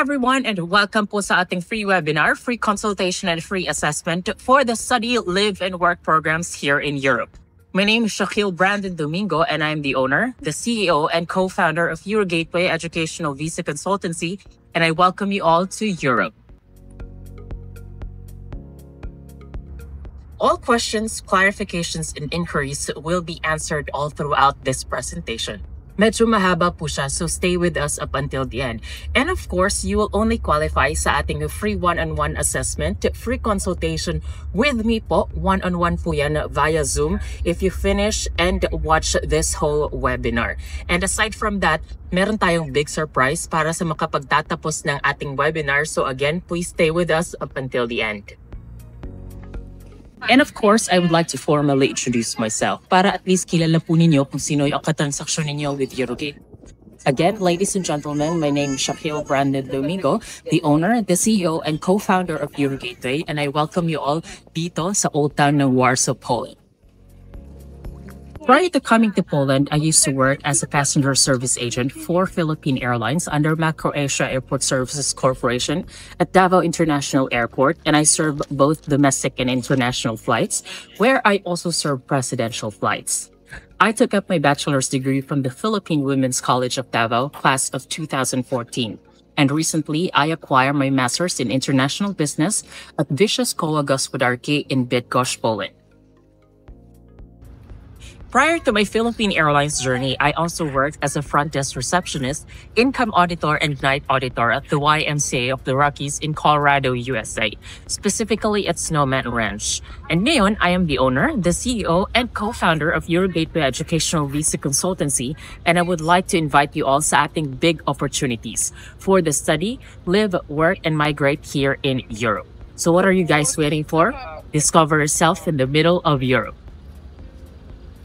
everyone, and welcome po sa ating free webinar, free consultation and free assessment for the Study, Live, and Work programs here in Europe. My name is Shaquille Brandon Domingo, and I'm the owner, the CEO, and co-founder of Eurogateway Educational Visa Consultancy, and I welcome you all to Europe. All questions, clarifications, and inquiries will be answered all throughout this presentation. Medyo mahaba po siya, so stay with us up until the end. And of course, you will only qualify sa ating free one-on-one assessment, free consultation with me po, one-on-one po yan via Zoom if you finish and watch this whole webinar. And aside from that, meron tayong big surprise para sa makapagtatapos ng ating webinar. So again, please stay with us up until the end. And of course, I would like to formally introduce myself para at least kilala po ninyo kung sino yung katransaksyon ninyo with Eurogate. Again, ladies and gentlemen, my name is Shaquille Brandon Domingo, the owner, the CEO, and co-founder of Eurogateway, and I welcome you all dito sa Old Town ng Warsaw, Poland. Prior to coming to Poland, I used to work as a passenger service agent for Philippine Airlines under Macro Asia Airport Services Corporation at Davao International Airport, and I serve both domestic and international flights, where I also serve presidential flights. I took up my bachelor's degree from the Philippine Women's College of Davao, class of 2014. And recently, I acquired my master's in international business at Wyższa Szkoła Gospodarki in Bydgoszcz, Poland. Prior to my Philippine Airlines journey, I also worked as a front desk receptionist, income auditor, and night auditor at the YMCA of the Rockies in Colorado, USA, specifically at Snowman Ranch. And ngayon, I am the owner, the CEO, and co-founder of Eurogateway Educational Visa Consultancy, and I would like to invite you all sa ating big opportunities for the study, live, work, and migrate here in Europe. So what are you guys waiting for? Discover yourself in the middle of Europe.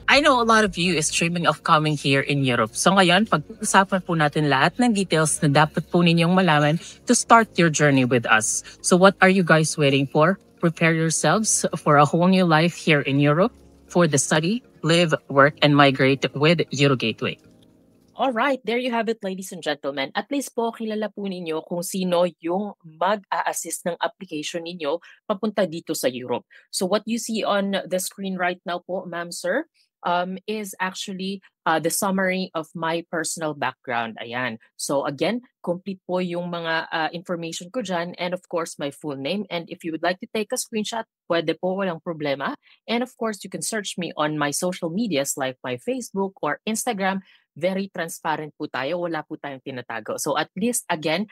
I know a lot of you is dreaming of coming here in Europe. So ngayon, pag-usapan po natin lahat ng details na dapat po ninyong malaman to start your journey with us. So what are you guys waiting for? Prepare yourselves for a whole new life here in Europe for the study, live, work, and migrate with Eurogateway. All right, there you have it, ladies and gentlemen. At least po, kilala po ninyo kung sino yung mag-a-assist ng application ninyo papunta dito sa Europe. So what you see on the screen right now po, ma'am, sir, is actually the summary of my personal background. Ayan. So again, complete po yung mga information ko dyan, and of course, my full name. And if you would like to take a screenshot, pwede po, walang problema. And of course, you can search me on my social medias like my Facebook or Instagram. Very transparent po tayo. Wala po tayong tinatago. So at least, again,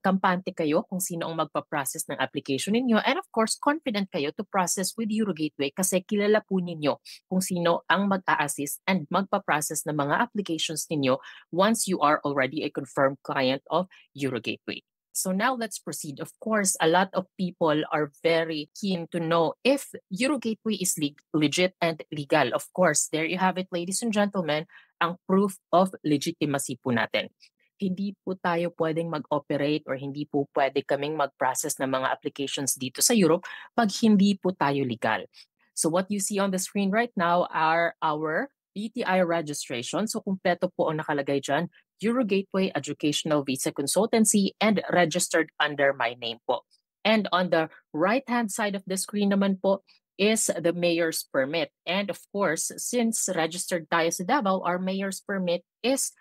kampante kayo kung sino ang magpa-process ng application ninyo. And of course, confident kayo to process with Eurogateway kasi kilala po ninyo kung sino ang mag-a-assist and magpa-process ng mga applications ninyo once you are already a confirmed client of Eurogateway. So now let's proceed. Of course, a lot of people are very keen to know if Eurogateway is legit and legal. Of course, there you have it, ladies and gentlemen, ang proof of legitimacy po natin. Hindi po tayo pwedeng mag-operate or hindi po pwede kaming mag-process ng mga applications dito sa Europe pag hindi po tayo legal. So what you see on the screen right now are our BTI registration. So kumpleto po ang nakalagay dyan, Eurogateway Educational Visa Consultancy, and registered under my name po. And on the right-hand side of the screen naman po is the mayor's permit. And of course, since registered tayo sa Davao, our mayor's permit is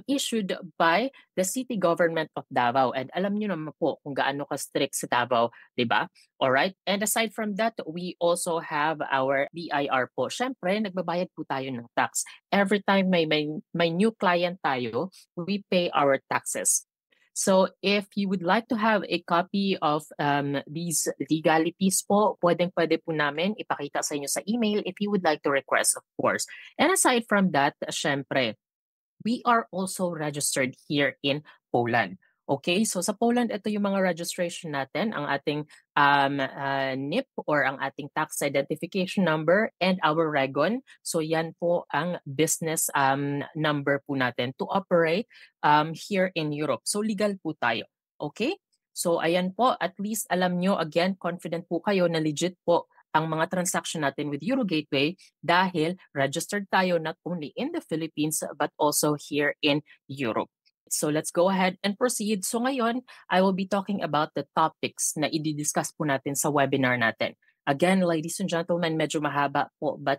issued by the city government of Davao. And alam niyo naman po kung gaano ka-strict sa Davao, di ba? Alright? And aside from that, we also have our BIR po. Siyempre, nagbabayad po tayo ng tax. Every time may new client tayo, we pay our taxes. So if you would like to have a copy of these legalities po, pwede po namin ipakita sa inyo sa email if you would like to request, of course. And aside from that, syempre, we are also registered here in Poland. Okay, so sa Poland, ito yung mga registration natin, ang ating NIP or ang ating tax identification number and our REGON. So yan po ang business number po natin to operate here in Europe. So legal po tayo. Okay? So ayan po, at least alam nyo, again, confident po kayo na legit po ang mga transaction natin with Eurogateway dahil registered tayo not only in the Philippines but also here in Europe. So let's go ahead and proceed. So ngayon, I will be talking about the topics na i-discuss po natin sa webinar natin. Again, ladies and gentlemen, medyo mahaba po, but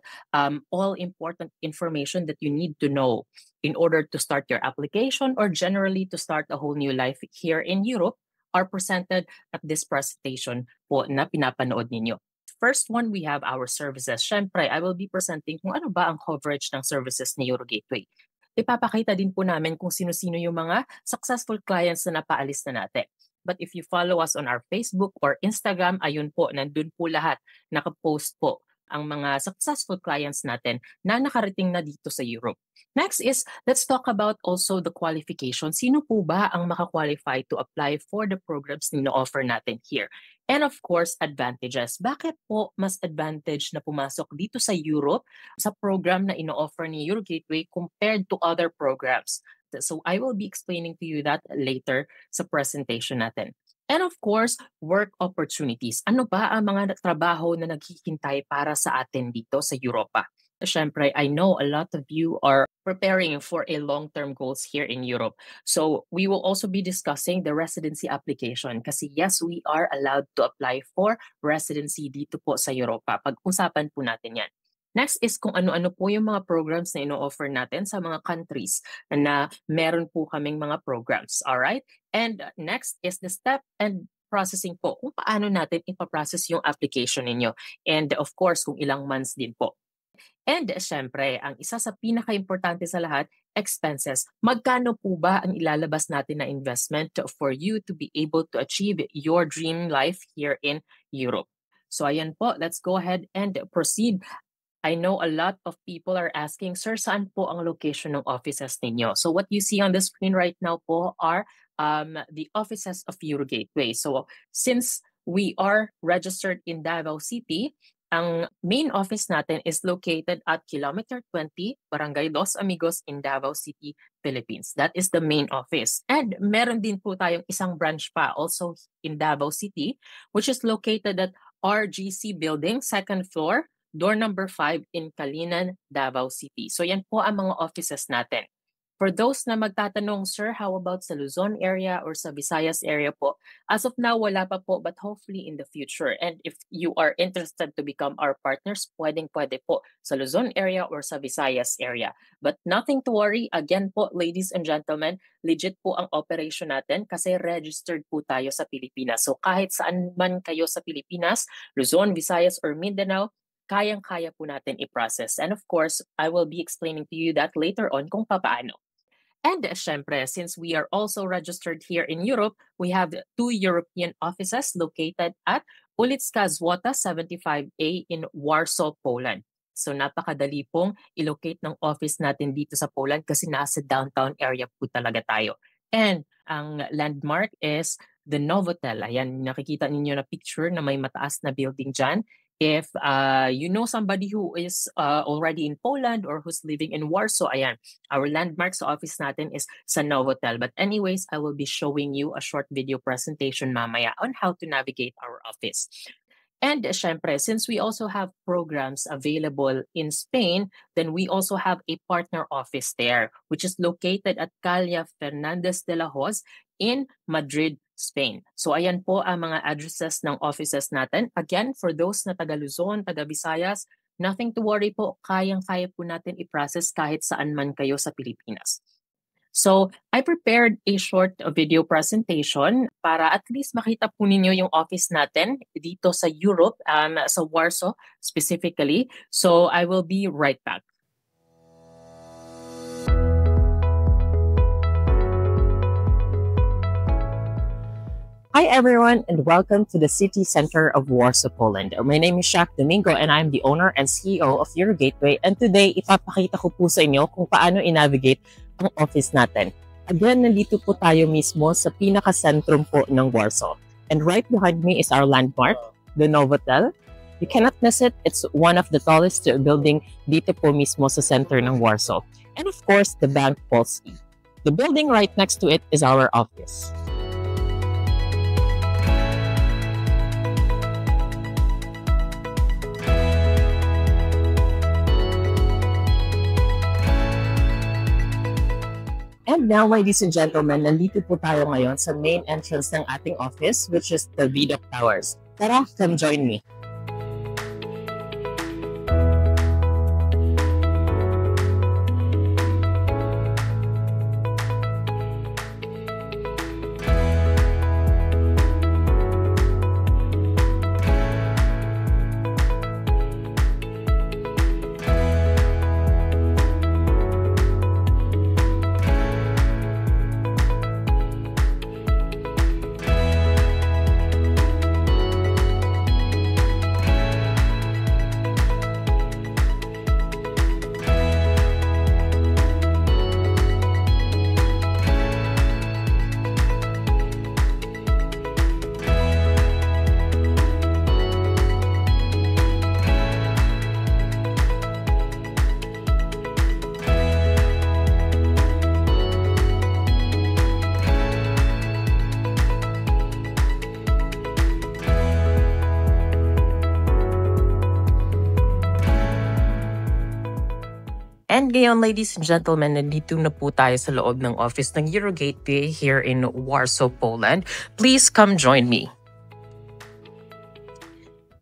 all important information that you need to know in order to start your application or generally to start a whole new life here in Europe are presented at this presentation po na pinapanood ninyo. First one, we have our services. Syempre, I will be presenting kung ano ba ang coverage ng services ni Eurogateway. Ipapakita din po namin kung sino-sino yung mga successful clients na napaalis na natin. But if you follow us on our Facebook or Instagram, ayun po, nandun po lahat. Nakapost po ang mga successful clients natin na nakarating na dito sa Europe. Next is, let's talk about also the qualification. Sino po ba ang makakwalify to apply for the programs na offer natin here? And of course, advantages. Bakit po mas advantage na pumasok dito sa Europe sa program na ino-offer ni Eurogateway compared to other programs? So I will be explaining to you that later sa presentation natin. And of course, work opportunities. Ano ba ang mga trabaho na naghihintay para sa atin dito sa Europa? Siyempre, I know a lot of you are preparing for a long-term goals here in Europe. So we will also be discussing the residency application kasi yes, we are allowed to apply for residency dito po sa Europa. Pag-usapan po natin yan. Next is kung ano-ano po yung mga programs na ino-offer natin sa mga countries na meron po kaming mga programs. Alright? And next is the step and processing po kung paano natin ipaprocess yung application ninyo. And of course, kung ilang months din po. And syempre, ang isa sa pinaka-importante sa lahat, expenses. Magkano po ba ang ilalabas natin na investment for you to be able to achieve your dream life here in Europe? So ayan po, let's go ahead and proceed. I know a lot of people are asking, Sir, saan po ang location ng offices ninyo? So what you see on the screen right now po are the offices of Eurogateway. So since we are registered in Davao City, ang main office natin is located at Kilometer 20, Barangay Los Amigos in Davao City, Philippines. That is the main office. And meron din po tayong isang branch pa also in Davao City, which is located at RGC Building, second floor, door number 5 in Kalinan, Davao City. So yan po ang mga offices natin. For those na magtatanong, Sir, how about sa Luzon area or sa Visayas area po? As of now, wala pa po, but hopefully in the future. And if you are interested to become our partners, pwede po sa Luzon area or sa Visayas area. But nothing to worry. Again po, ladies and gentlemen, legit po ang operation natin kasi registered po tayo sa Pilipinas. So kahit saan man kayo sa Pilipinas, Luzon, Visayas, or Mindanao, kayang-kaya po natin i-process. And of course, I will be explaining to you that later on kung paano. And syempre, since we are also registered here in Europe, we have 2 European offices located at Ulicka Złota 75A in Warsaw, Poland. So napakadali pong ilocate ng office natin dito sa Poland kasi nasa downtown area po talaga tayo. And ang landmark is the Novotel. Ayan, nakikita ninyo na picture na may mataas na building dyan. If you know somebody who is already in Poland or who's living in Warsaw, ayan, our landmark sa office natin is sa Novotel. But anyways, I will be showing you a short video presentation mamaya on how to navigate our office. And syempre, since we also have programs available in Spain, then we also have a partner office there, which is located at Calle Fernandez de la Hoz in Madrid, Spain. So ayan po ang mga addresses ng offices natin. Again, for those na taga Luzon, taga Visayas, nothing to worry po. Kayang-kaya po natin i-process kahit saan man kayo sa Pilipinas. So I prepared a short video presentation para at least makita po ninyo yung office natin dito sa Europe, sa Warsaw specifically. So I will be right back. Hi everyone and welcome to the city center of Warsaw, Poland. My name is Shaq Domingo and I'm the owner and CEO of Eurogateway, and today ipapakita ko po sa inyo kung paano i-navigate ang office natin. Again, nandito po tayo mismo sa pinaka-sentrum po ng Warsaw. And right behind me is our landmark, the Novotel. You cannot miss it. It's one of the tallest building dito po mismo sa center ng Warsaw. And of course, the Bank Polski. The building right next to it is our office. And And now, ladies and gentlemen, nandito po tayo ngayon sa main entrance ng ating office, which is the VDOC Towers. Tara, come join me. And ngayon, ladies and gentlemen, nandito na po tayo sa loob ng office ng Eurogateway here in Warsaw, Poland. Please come join me.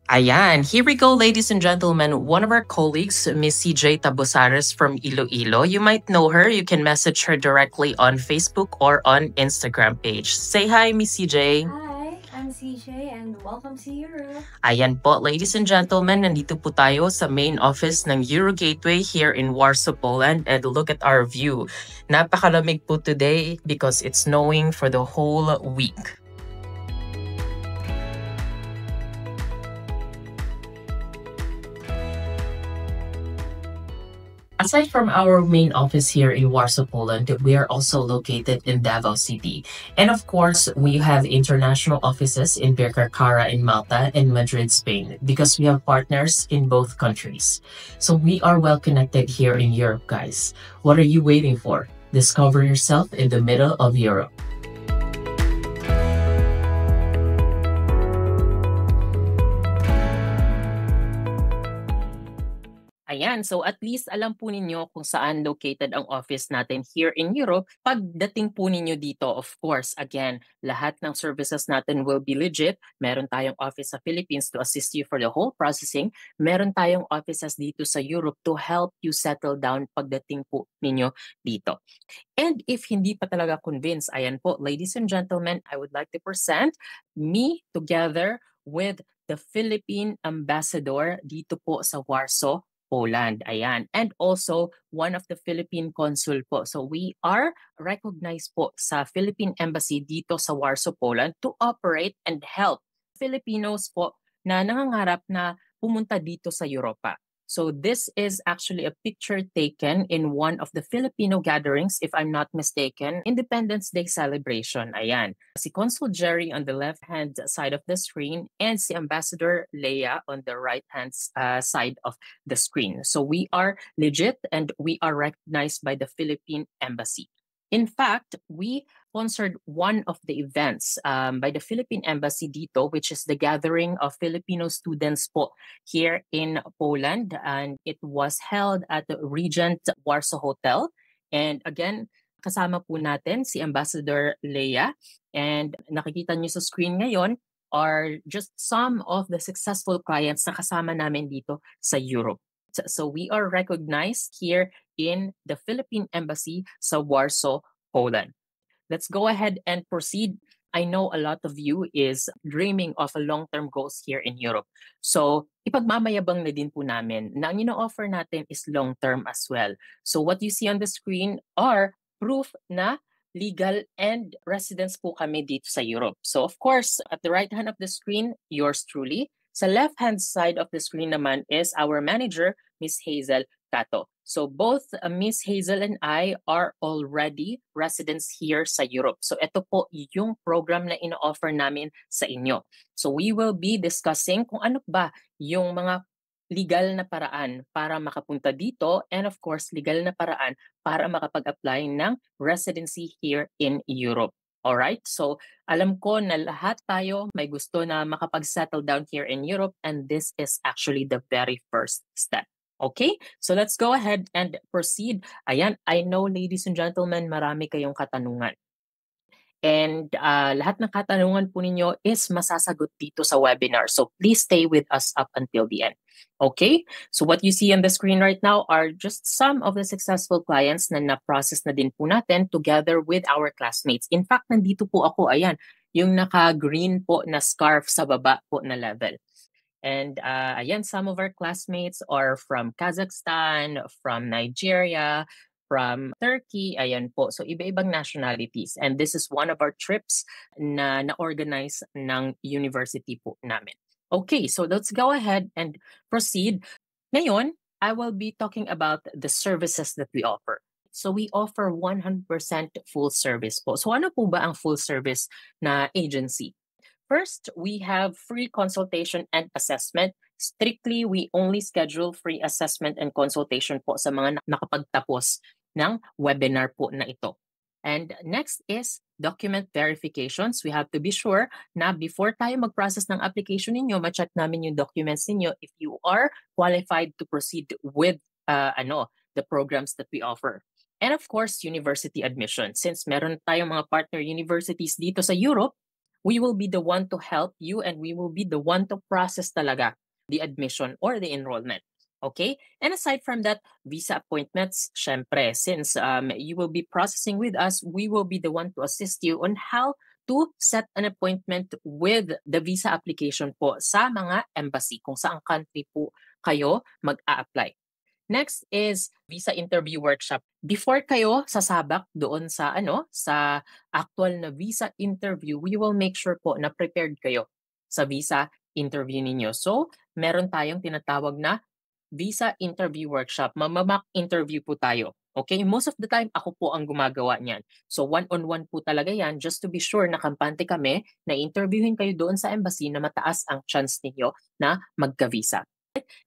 Ayan, here we go, ladies and gentlemen. One of our colleagues, Miss CJ Tabosares from Iloilo. You might know her. You can message her directly on Facebook or on Instagram page. Say hi, Miss CJ. Hi, I'm CJ and welcome to Europe. Ayan po, ladies and gentlemen, nandito po tayo sa main office ng Eurogateway here in Warsaw, Poland. And look at our view. Napakalamig po today because it's snowing for the whole week. Aside from our main office here in Warsaw, Poland, we are also located in Davao City. And of course, we have international offices in Birkirkara in Malta and Madrid, Spain, because we have partners in both countries. So we are well connected here in Europe, guys. What are you waiting for? Discover yourself in the middle of Europe. Ayan, so at least alam po ninyo kung saan located ang office natin here in Europe. Pagdating po ninyo dito, of course, again, lahat ng services natin will be legit. Meron tayong office sa Philippines to assist you for the whole processing. Meron tayong offices dito sa Europe to help you settle down pagdating po ninyo dito. And if hindi pa talaga convinced, ayan po, ladies and gentlemen, I would like to present me together with the Philippine Ambassador dito po sa Warsaw, Poland. Ayan. And also, one of the Philippine Consul po. So we are recognized po sa Philippine Embassy dito sa Warsaw, Poland to operate and help Filipinos po na nangangarap na pumunta dito sa Europa. So this is actually a picture taken in one of the Filipino gatherings, if I'm not mistaken, Independence Day celebration. Ayan. Si Consul Jerry on the left-hand side of the screen and si Ambassador Leia on the right-hand side of the screen. So we are legit and we are recognized by the Philippine Embassy. In fact, we sponsored one of the events by the Philippine Embassy dito, which is the gathering of Filipino students po here in Poland. And it was held at the Regent Warsaw Hotel. And again, kasama po natin si Ambassador Leia. And nakikita niyo sa screen ngayon are just some of the successful clients na kasama namin dito sa Europe. So we are recognized here in the Philippine Embassy sa Warsaw, Poland. Let's go ahead and proceed. I know a lot of you is dreaming of a long-term goals here in Europe. So ipagmamayabang na din po namin na ang ino-offer natin is long-term as well. So what you see on the screen are proof na legal and residence po kami dito sa Europe. So of course, at the right hand of the screen, yours truly. Sa left-hand side of the screen naman is our manager, Miss Hazel Cato. So both Miss Hazel and I are already residents here sa Europe. So ito po yung program na ino-offer namin sa inyo. So we will be discussing kung ano ba yung mga legal na paraan para makapunta dito and of course legal na paraan para makapag-apply ng residency here in Europe. Alright, so alam ko na lahat tayo may gusto na makapag-settle down here in Europe and this is actually the very first step. Okay, so let's go ahead and proceed. Ayan, I know ladies and gentlemen, marami kayong katanungan. And lahat ng katanungan po ninyo is masasagot dito sa webinar. So please stay with us up until the end. Okay? So what you see on the screen right now are just some of the successful clients na na-process na din po natin together with our classmates. In fact, nandito po ako, ayan, yung naka-green po na scarf sa baba po na level. And ayan, some of our classmates are from Kazakhstan, from Nigeria, from Turkey, ayan po. So iba-ibang nationalities. And this is one of our trips na na-organize ng university po namin. Okay, so let's go ahead and proceed. Ngayon, I will be talking about the services that we offer. So we offer 100% full service po. So ano po ba ang full service na agency? First, we have free consultation and assessment. Strictly, we only schedule free assessment and consultation po sa mga nakapagtapos ng webinar po na ito. And next is document verifications. We have to be sure na before tayo mag-process ng application ninyo, ma-check namin yung documents ninyo if you are qualified to proceed with the programs that we offer. And of course, university admission. Since meron tayong mga partner universities dito sa Europe, we will be the one to help you and we will be the one to process talaga the admission or the enrollment. Okay? And aside from that, visa appointments, syempre, since you will be processing with us, we will be the one to assist you on how to set an appointment with the visa application po sa mga embassy, kung saang country po kayo mag-a-apply. Next is visa interview workshop. Before kayo sasabak doon sa sa actual na visa interview, we will make sure po na prepared kayo sa visa interview ninyo. So, meron tayong tinatawag na visa interview workshop. Mamamock interview po tayo. Okay? Most of the time, ako po ang gumagawa niyan. So, one-on-one po talaga yan just to be sure na kampante kami na interviewin kayo doon sa embassy na mataas ang chance ninyo na magka-visa.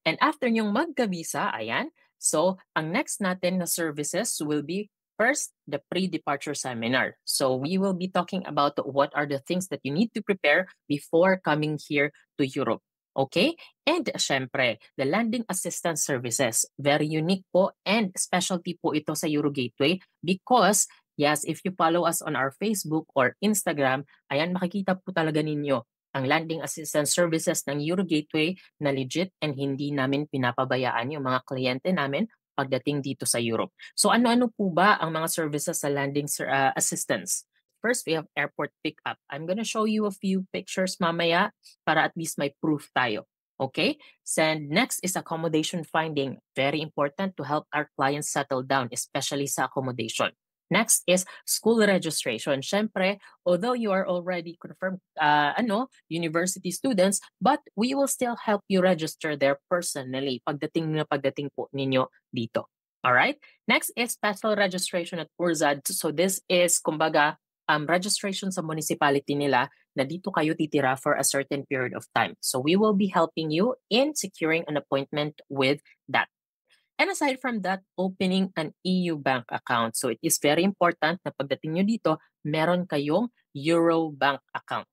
And after nyong magka-visa, ayan, so ang next natin na services will be first, the pre-departure seminar. So we will be talking about what are the things that you need to prepare before coming here to Europe. Okay? And syempre, the landing assistance services. Very unique po and specialty po ito sa Euro Gateway because yes, if you follow us on our Facebook or Instagram, ayan, makikita po talaga ninyo ang landing assistance services ng Euro Gateway na legit and hindi namin pinapabayaan yung mga kliyente namin pagdating dito sa Europe. So ano-ano po ba ang mga services sa landing assistance? First, we have airport pickup. I'm gonna show you a few pictures mamaya para at least may proof tayo. Okay? And next is accommodation finding. Very important to help our clients settle down, especially sa accommodation. Next is school registration. Syempre, although you are already confirmed university students, but we will still help you register there personally pagdating po ninyo dito. All right? Next is special registration at URSAD. So this is kumbaga registration sa municipality nila na dito kayo titira for a certain period of time. So we will be helping you in securing an appointment with that. And aside from that, opening an EU bank account. So it is very important na pagdating nyo dito, meron kayong Euro bank account.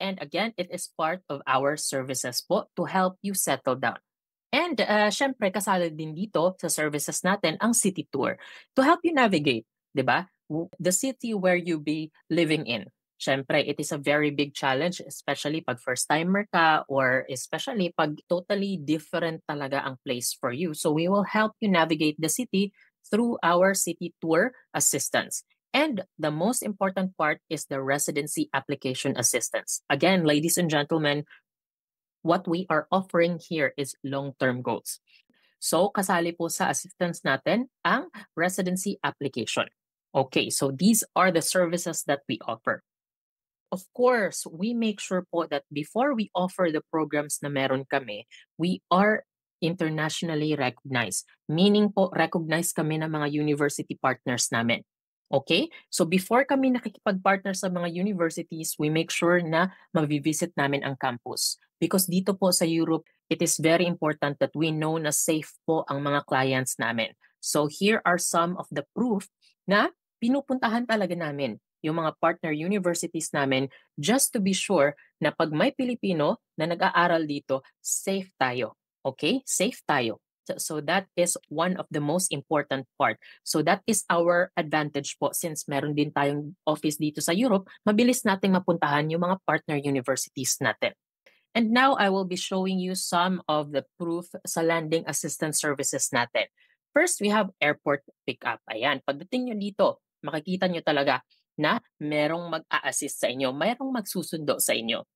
And again, it is part of our services po to help you settle down. And syempre, kasali din dito sa services natin ang city tour to help you navigate, di ba? The city where you be living in. Syempre, it is a very big challenge, especially pag first-timer ka or especially pag totally different talaga ang place for you. So we will help you navigate the city through our city tour assistance. And the most important part is the residency application assistance. Again, ladies and gentlemen, what we are offering here is long-term goals. So kasali po sa assistance natin ang residency application. Okay, so these are the services that we offer. Of course, we make sure po that before we offer the programs na meron kami, we are internationally recognized. Meaning po, recognized kami ng mga university partners namin. Okay? So before kami nakikipag-partner sa mga universities, we make sure na mabivisit namin ang campus. Because dito po sa Europe, it is very important that we know na safe po ang mga clients namin. So here are some of the proof na pinupuntahan talaga namin yung mga partner universities namin just to be sure na pag may Pilipino na nag-aaral dito, safe tayo. Okay? Safe tayo. So that is one of the most important part. So that is our advantage po since meron din tayong office dito sa Europe, mabilis nating mapuntahan yung mga partner universities natin. And now I will be showing you some of the proof sa landing assistance services natin. First, we have airport pickup. Ayan, pagdating nyo dito, makikita nyo talaga na merong mag-a-assist sa inyo, merong magsusundo sa inyo.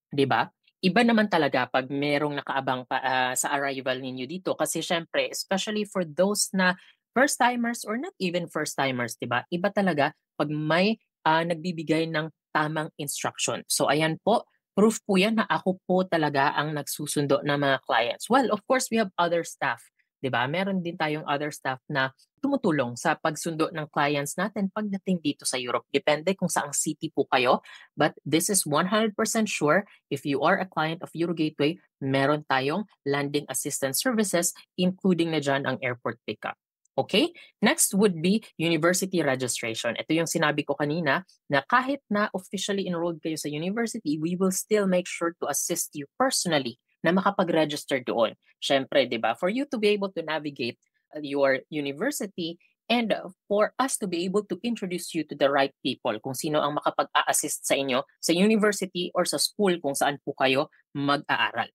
'Di ba? Iba naman talaga pag merong nakaabang pa, sa arrival ninyo dito kasi syempre especially for those na first timers or not even first timers, 'di ba? Iba talaga pag may nagbibigay ng tamang instruction. So ayan po, proof po 'yan na ako po talaga ang nagsusundo ng mga clients. Well, of course we have other staff, 'di ba? Meron din tayong other staff na tumutulong sa pagsundo ng clients natin pagdating dito sa Europe. Depende kung saang city po kayo, but this is 100% sure. If you are a client of Eurogateway, meron tayong landing assistance services, including na dyan ang airport pickup. Okay? Next would be university registration. Ito yung sinabi ko kanina na kahit na officially enrolled kayo sa university, we will still make sure to assist you personally na makapag-register doon. Syempre, di ba? For you to be able to navigate your university and for us to be able to introduce you to the right people, kung sino ang makapag-a-assist sa inyo sa university or sa school kung saan po kayo mag-aaral.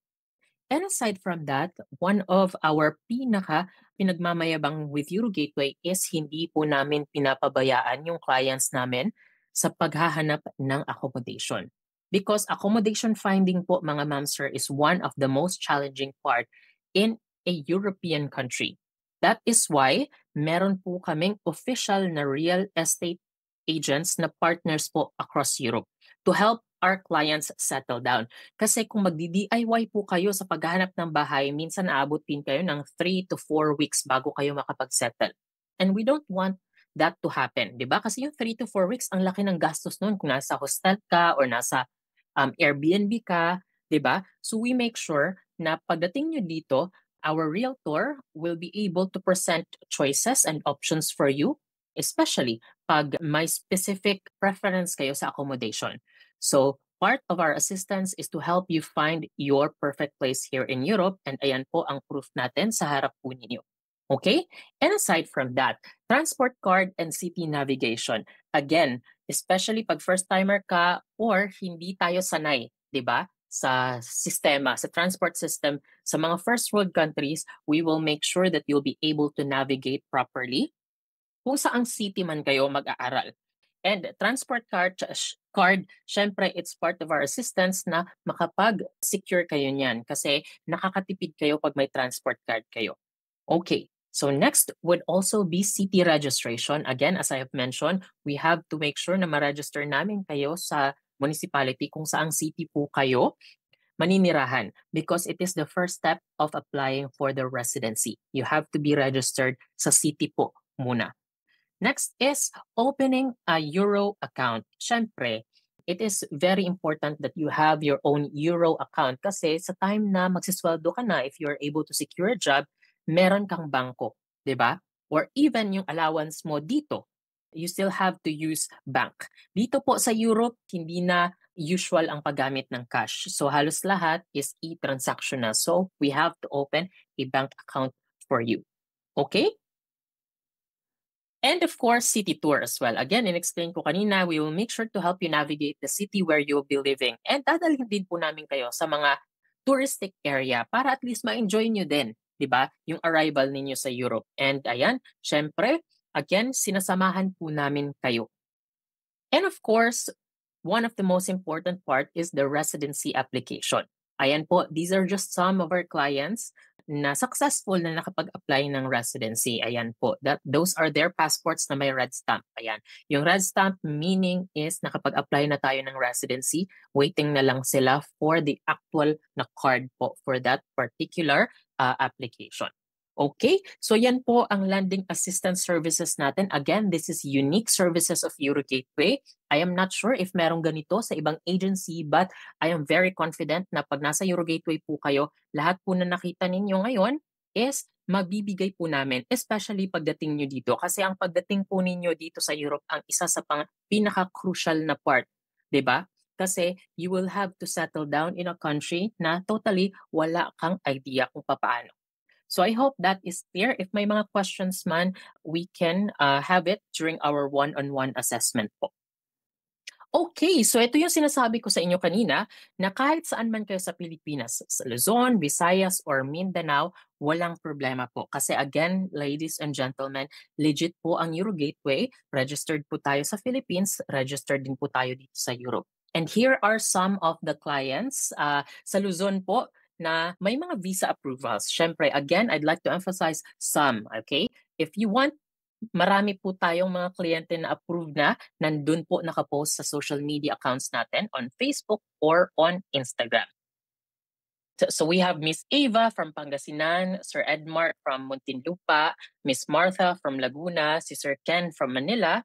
And aside from that, one of our pinagmamayabang with Eurogateway is hindi po namin pinapabayaan yung clients namin sa paghahanap ng accommodation. Because accommodation finding po, mga ma'am sir, is one of the most challenging part in a European country. That is why meron po kaming official na real estate agents na partners po across Europe to help our clients settle down. Kasi kung magdi-DIY po kayo sa paghahanap ng bahay, minsan naabot din kayo ng 3 to 4 weeks bago kayo makapag-settle. And we don't want that to happen, di ba? Kasi yung 3 to 4 weeks, ang laki ng gastos nun kung nasa hostel ka or nasa Airbnb ka, di ba? So we make sure na pagdating nyo dito, our realtor will be able to present choices and options for you, especially pag may specific preference kayo sa accommodation. So part of our assistance is to help you find your perfect place here in Europe, and ayan po ang proof natin sa harap po ninyo. Okay? And aside from that, transport card and city navigation. Again, especially pag first-timer ka or hindi tayo sanay, di ba? Sa sistema, sa transport system, sa mga first world countries, we will make sure that you'll be able to navigate properly kung saang city man kayo mag-aaral. And transport card, syempre, it's part of our assistance na makapag-secure kayo niyan kasi nakakatipid kayo pag may transport card kayo. Okay, so next would also be city registration. Again, as I have mentioned, we have to make sure na ma-register namin kayo sa municipality kung saang city po kayo maninirahan because it is the first step of applying for the residency. You have to be registered sa city po muna. Next is opening a Euro account. Syempre, it is very important that you have your own Euro account kasi sa time na magsisweldo ka na, if you're able to secure a job, meron kang bangko, di ba? Or even yung allowance mo dito, you still have to use bank. Dito po sa Europe, hindi na usual ang paggamit ng cash. So halos lahat is e-transactional. So we have to open a bank account for you. Okay? And of course, city tour as well. Again, in-explain ko kanina, we will make sure to help you navigate the city where you'll be living. And dadalhin din po namin kayo sa mga touristic area para at least ma-enjoy nyo din, di ba, yung arrival ninyo sa Europe. And ayan, syempre, again, sinasamahan po namin kayo. And of course, one of the most important part is the residency application. Ayan po, these are just some of our clients na successful na nakapag-apply ng residency. Ayan po, those are their passports na may red stamp. Ayan. Yung red stamp meaning is nakapag-apply na tayo ng residency, waiting na lang sila for the actual na card po for that particular application. Okay, so yan po ang landing assistance services natin. Again, this is unique services of Eurogateway. I am not sure if merong ganito sa ibang agency, but I am very confident na pag nasa Eurogateway po kayo, lahat po na nakita ninyo ngayon is magbibigay po namin, especially pagdating nyo dito. Kasi ang pagdating po ninyo dito sa Europe, ang isa sa pinaka-crucial na part, di ba? Kasi you will have to settle down in a country na totally wala kang idea kung paano. So I hope that is clear. If may mga questions man, we can have it during our one-on-one assessment po. Okay, so ito yung sinasabi ko sa inyo kanina na kahit saan man kayo sa Pilipinas, sa Luzon, Visayas, or Mindanao, walang problema po. Kasi again, ladies and gentlemen, legit po ang Euro Gateway. Registered po tayo sa Philippines, registered din po tayo dito sa Europe. And here are some of the clients sa Luzon po na may mga visa approvals. Syempre, again, I'd like to emphasize some, okay? If you want, marami po tayong mga kliyente na approved na, nandun po nakapost sa social media accounts natin on Facebook or on Instagram. So we have Miss Ava from Pangasinan, Sir Edmar from Muntinlupa, Miss Martha from Laguna, si Sir Ken from Manila,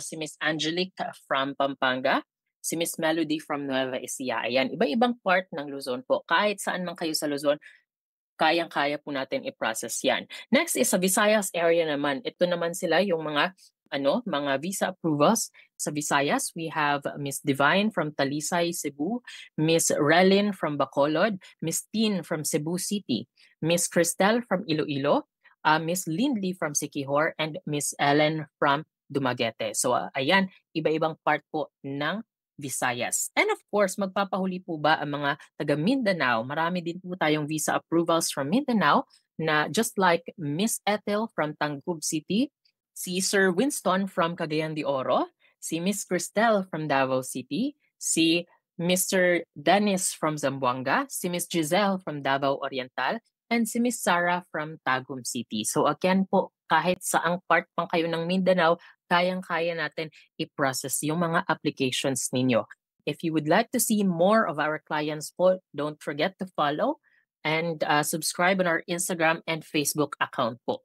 si Miss Angelique from Pampanga, si Miss Melody from Nueva Ecija. Ayan, iba-ibang part ng Luzon po. Kahit saan man kayo sa Luzon, kayang-kaya po natin i-process yan. Next is sa Visayas area naman. Ito naman sila yung mga visa approvals. Sa Visayas, we have Miss Divine from Talisay, Cebu, Miss Relin from Bacolod, Miss Tin from Cebu City, Miss Cristel from Iloilo, Miss Lindley from Siquijor, and Miss Ellen from Dumaguete. So ayan, iba-ibang part po ng Visayas. And of course, magpapahuli po ba ang mga taga Mindanao? Marami din po tayong visa approvals from Mindanao na just like Miss Ethel from Tangub City, si Sir Winston from Cagayan de Oro, si Miss Cristel from Davao City, si Mr. Dennis from Zamboanga, si Miss Giselle from Davao Oriental, and si Miss Sarah from Tagum City. So again po, kahit saang part pang kayo ng Mindanao, kayang-kaya natin i-process yung mga applications ninyo. If you would like to see more of our clients po, don't forget to follow and subscribe on our Instagram and Facebook account po.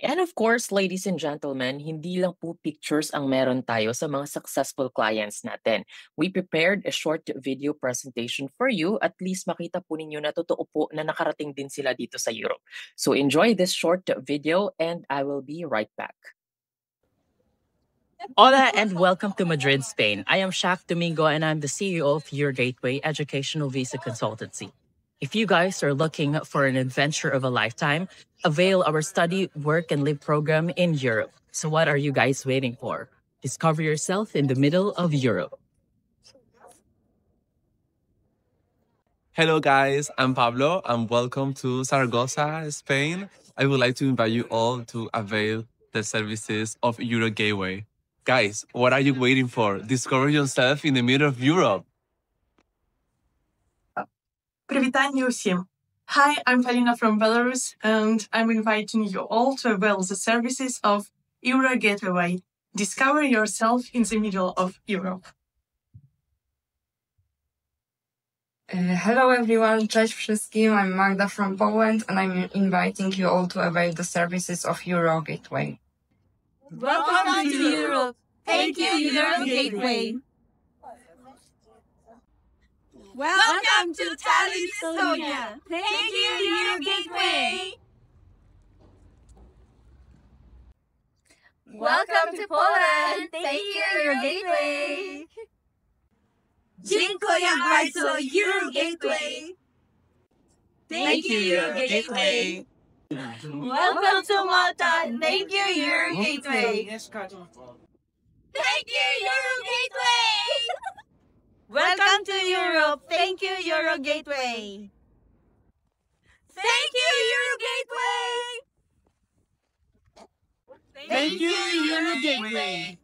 And of course, ladies and gentlemen, hindi lang po pictures ang meron tayo sa mga successful clients natin. We prepared a short video presentation for you. At least makita po ninyo na totoo po na nakarating din sila dito sa Europe. So enjoy this short video and I will be right back. Hola and welcome to Madrid, Spain. I am Shaq Domingo and I'm the CEO of Your Gateway Educational Visa Consultancy. If you guys are looking for an adventure of a lifetime, avail our study, work, and live program in Europe. So what are you guys waiting for? Discover yourself in the middle of Europe. Hello guys, I'm Pablo and welcome to Zaragoza, Spain. I would like to invite you all to avail the services of Euro Gateway. Guys, what are you waiting for? Discover yourself in the middle of Europe. Привітання усім. Hi, I'm Palina from Belarus, and I'm inviting you all to avail the services of Euro Gateway. Discover yourself in the middle of Europe. Hello everyone, cześć wszystkim. I'm Magda from Poland, and I'm inviting you all to avail the services of Euro Gateway. Welcome to Europe. Thank you, Euro Gateway. Welcome to Tallinn, Estonia. Thank you, Euro Gateway. Welcome to Poland. Thank you, Euro Gateway. Dziękuję bardzo, Euro Gateway. Thank you, Euro Gateway. Welcome to Malta. Thank you, Euro Gateway. Thank you, Euro Gateway. Welcome to Europe. Thank you, Euro Gateway. Thank you, Euro Gateway. Thank you, Euro Gateway.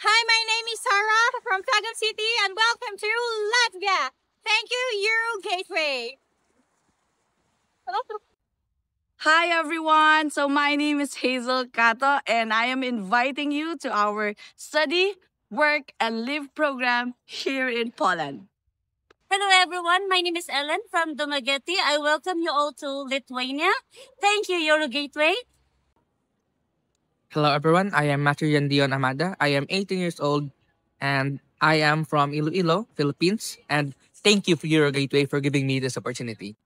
Hi, my name is Sarah from Tagum City and welcome to Latvia. Thank you, Euro Gateway. Hi everyone, so my name is Hazel Kato and I am inviting you to our study, work and live program here in Poland. Hello everyone, my name is Ellen from Dumaguete. I welcome you all to Lithuania. Thank you, Euro Gateway. Hello everyone, I am Matrian Dion Amada. I am 18 years old and I am from Iloilo, Philippines. And thank you for Euro Gateway for giving me this opportunity.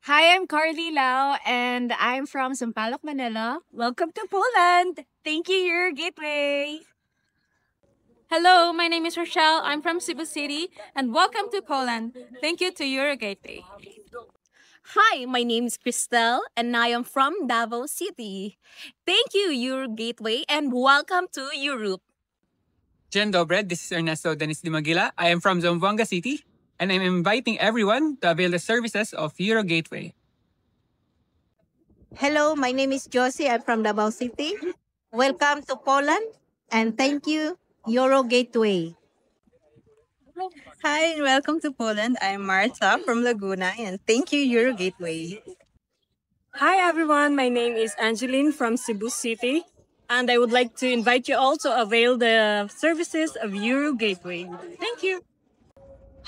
Hi, I'm Carly Lau and I'm from Sampaloc, Manila. Welcome to Poland. Thank you, Euro Gateway. Hello, my name is Rochelle. I'm from Cebu City, and welcome to Poland. Thank you to Eurogateway. Hi, my name is Christelle and I am from Davao City. Thank you, Eurogateway, and welcome to Europe. Dzień dobry, this is Ernesto Denis de Maguila. I am from Zamboanga City, and I'm inviting everyone to avail the services of Eurogateway. Hello, my name is Josie. I'm from Davao City. Welcome to Poland, and thank you, Eurogateway. Hi, and welcome to Poland. I'm Marta from Laguna, and thank you, Eurogateway. Hi, everyone. My name is Angeline from Cebu City, and I would like to invite you all to avail the services of Eurogateway. Thank you.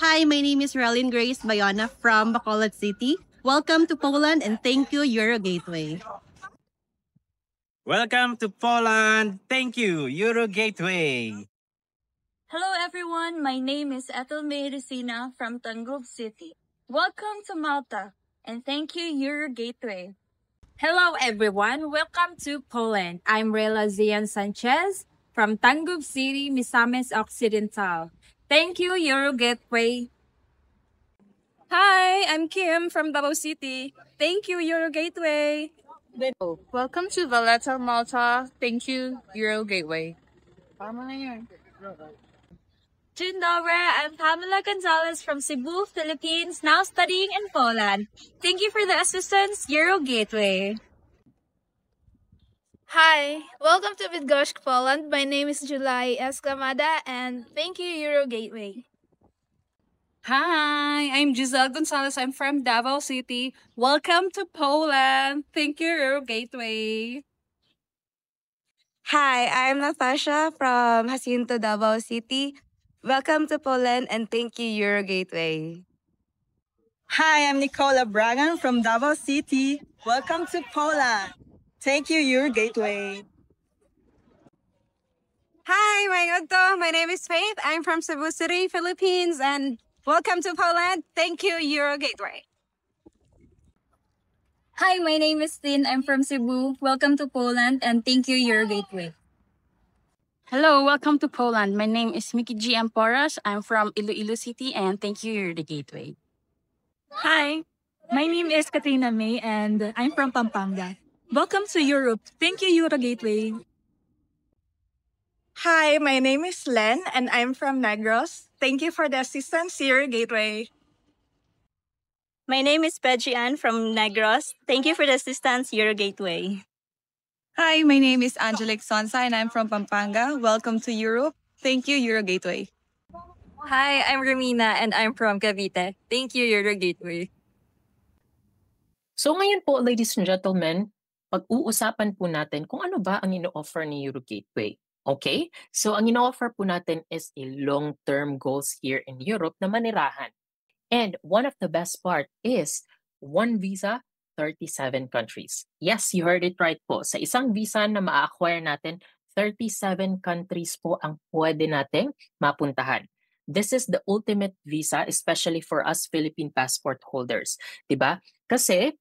Hi, my name is Ralyn Grace Bayona from Bacolod City. Welcome to Poland and thank you, Eurogateway. Welcome to Poland. Thank you, Eurogateway. Hello everyone, my name is Ethel May Resina from Tangrove City. Welcome to Malta and thank you Eurogateway. Hello everyone, welcome to Poland. I'm Rela Zian Sanchez from Tangrove City, Misamis Occidental. Thank you Eurogateway. Hi, I'm Kim from Davao City. Thank you, Eurogateway. Welcome to Valletta, Malta. Thank you, Eurogateway. Dzień dobry, I'm Pamela Gonzalez from Cebu, Philippines, now studying in Poland. Thank you for the assistance, Eurogateway. Hi, welcome to Bydgoszcz, Poland. My name is July Escamada and thank you, Eurogateway. Hi, I'm Giselle Gonzalez. I'm from Davao City. Welcome to Poland. Thank you, Eurogateway. Hi, I'm Natasha from Jacinto, Davao City. Welcome to Poland and thank you, Eurogateway. Hi, I'm Nicola Bragan from Davao City. Welcome to Poland. Thank you, Eurogateway. Hi, my name is Faith. I'm from Cebu City, Philippines, and welcome to Poland. Thank you, Eurogateway. Hi, my name is Tin. I'm from Cebu. Welcome to Poland and thank you, Eurogateway. Hello, welcome to Poland. My name is Mickey G. Amporas. I'm from Iloilo City and thank you, Eurogateway. Hi, my name is Katrina May and I'm from Pampanga. Welcome to Europe. Thank you, Eurogateway. Hi, my name is Len and I'm from Negros. Thank you for the assistance, Eurogateway. My name is Pedji Ann from Negros. Thank you for the assistance, Eurogateway. Hi, my name is Angelique Sonsa and I'm from Pampanga. Welcome to Europe. Thank you, Eurogateway. Hi, I'm Romina and I'm from Cavite. Thank you, Eurogateway. So ngayon po, ladies and gentlemen, pag-uusapan po natin kung ano ba ang ino-offer ni Eurogateway. Okay? So ang ino-offer po natin is a long-term goals here in Europe na manirahan. And one of the best part is one visa, 37 countries. Yes, you heard it right po. Sa isang visa na ma-acquire natin, 37 countries po ang pwede nating mapuntahan. This is the ultimate visa, especially for us Philippine passport holders. Diba? Kasi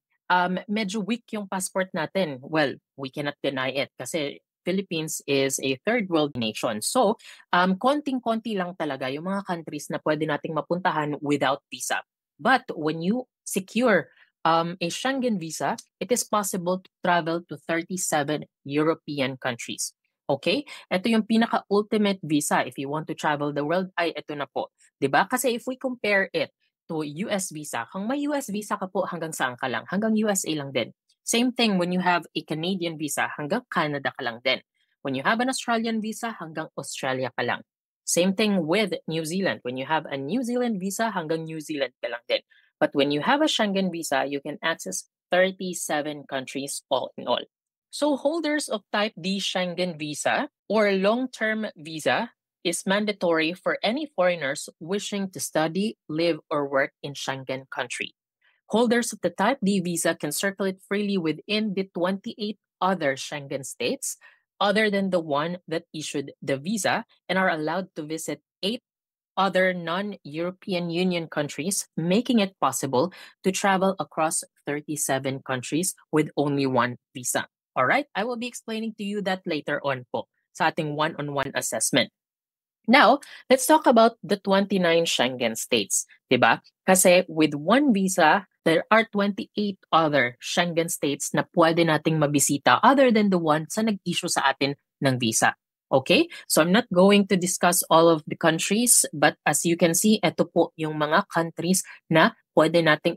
medyo weak yung passport natin. Well, we cannot deny it kasi Philippines is a third world nation. So, konting-konti lang talaga yung mga countries na pwede nating mapuntahan without visa. But when you secure a Schengen visa, it is possible to travel to 37 European countries. Okay? Ito yung pinaka-ultimate visa if you want to travel the world. Ay, ito na po. Diba? Kasi if we compare it to US visa, kung may US visa ka po, hanggang saan ka lang? Hanggang USA lang din. Same thing when you have a Canadian visa, hanggang Canada ka lang din. When you have an Australian visa, hanggang Australia ka lang. Same thing with New Zealand. When you have a New Zealand visa, hanggang New Zealand ka lang din. But when you have a Schengen visa, you can access 37 countries all in all. So holders of Type D Schengen visa or long-term visa is mandatory for any foreigners wishing to study, live, or work in Schengen country. Holders of the Type D visa can circulate freely within the 28 other Schengen states other than the one that issued the visa and are allowed to visit 8 other non-European Union countries, making it possible to travel across 37 countries with only one visa. All right? I will be explaining to you that later on po sa ating one-on-one assessment. Now, let's talk about the 29 Schengen states, diba? Kasi with one visa, there are 28 other Schengen states na pwede nating mabisita other than the one sa nag-issue sa atin ng visa. Okay? So I'm not going to discuss all of the countries, but as you can see, ito po yung mga countries na pwede nating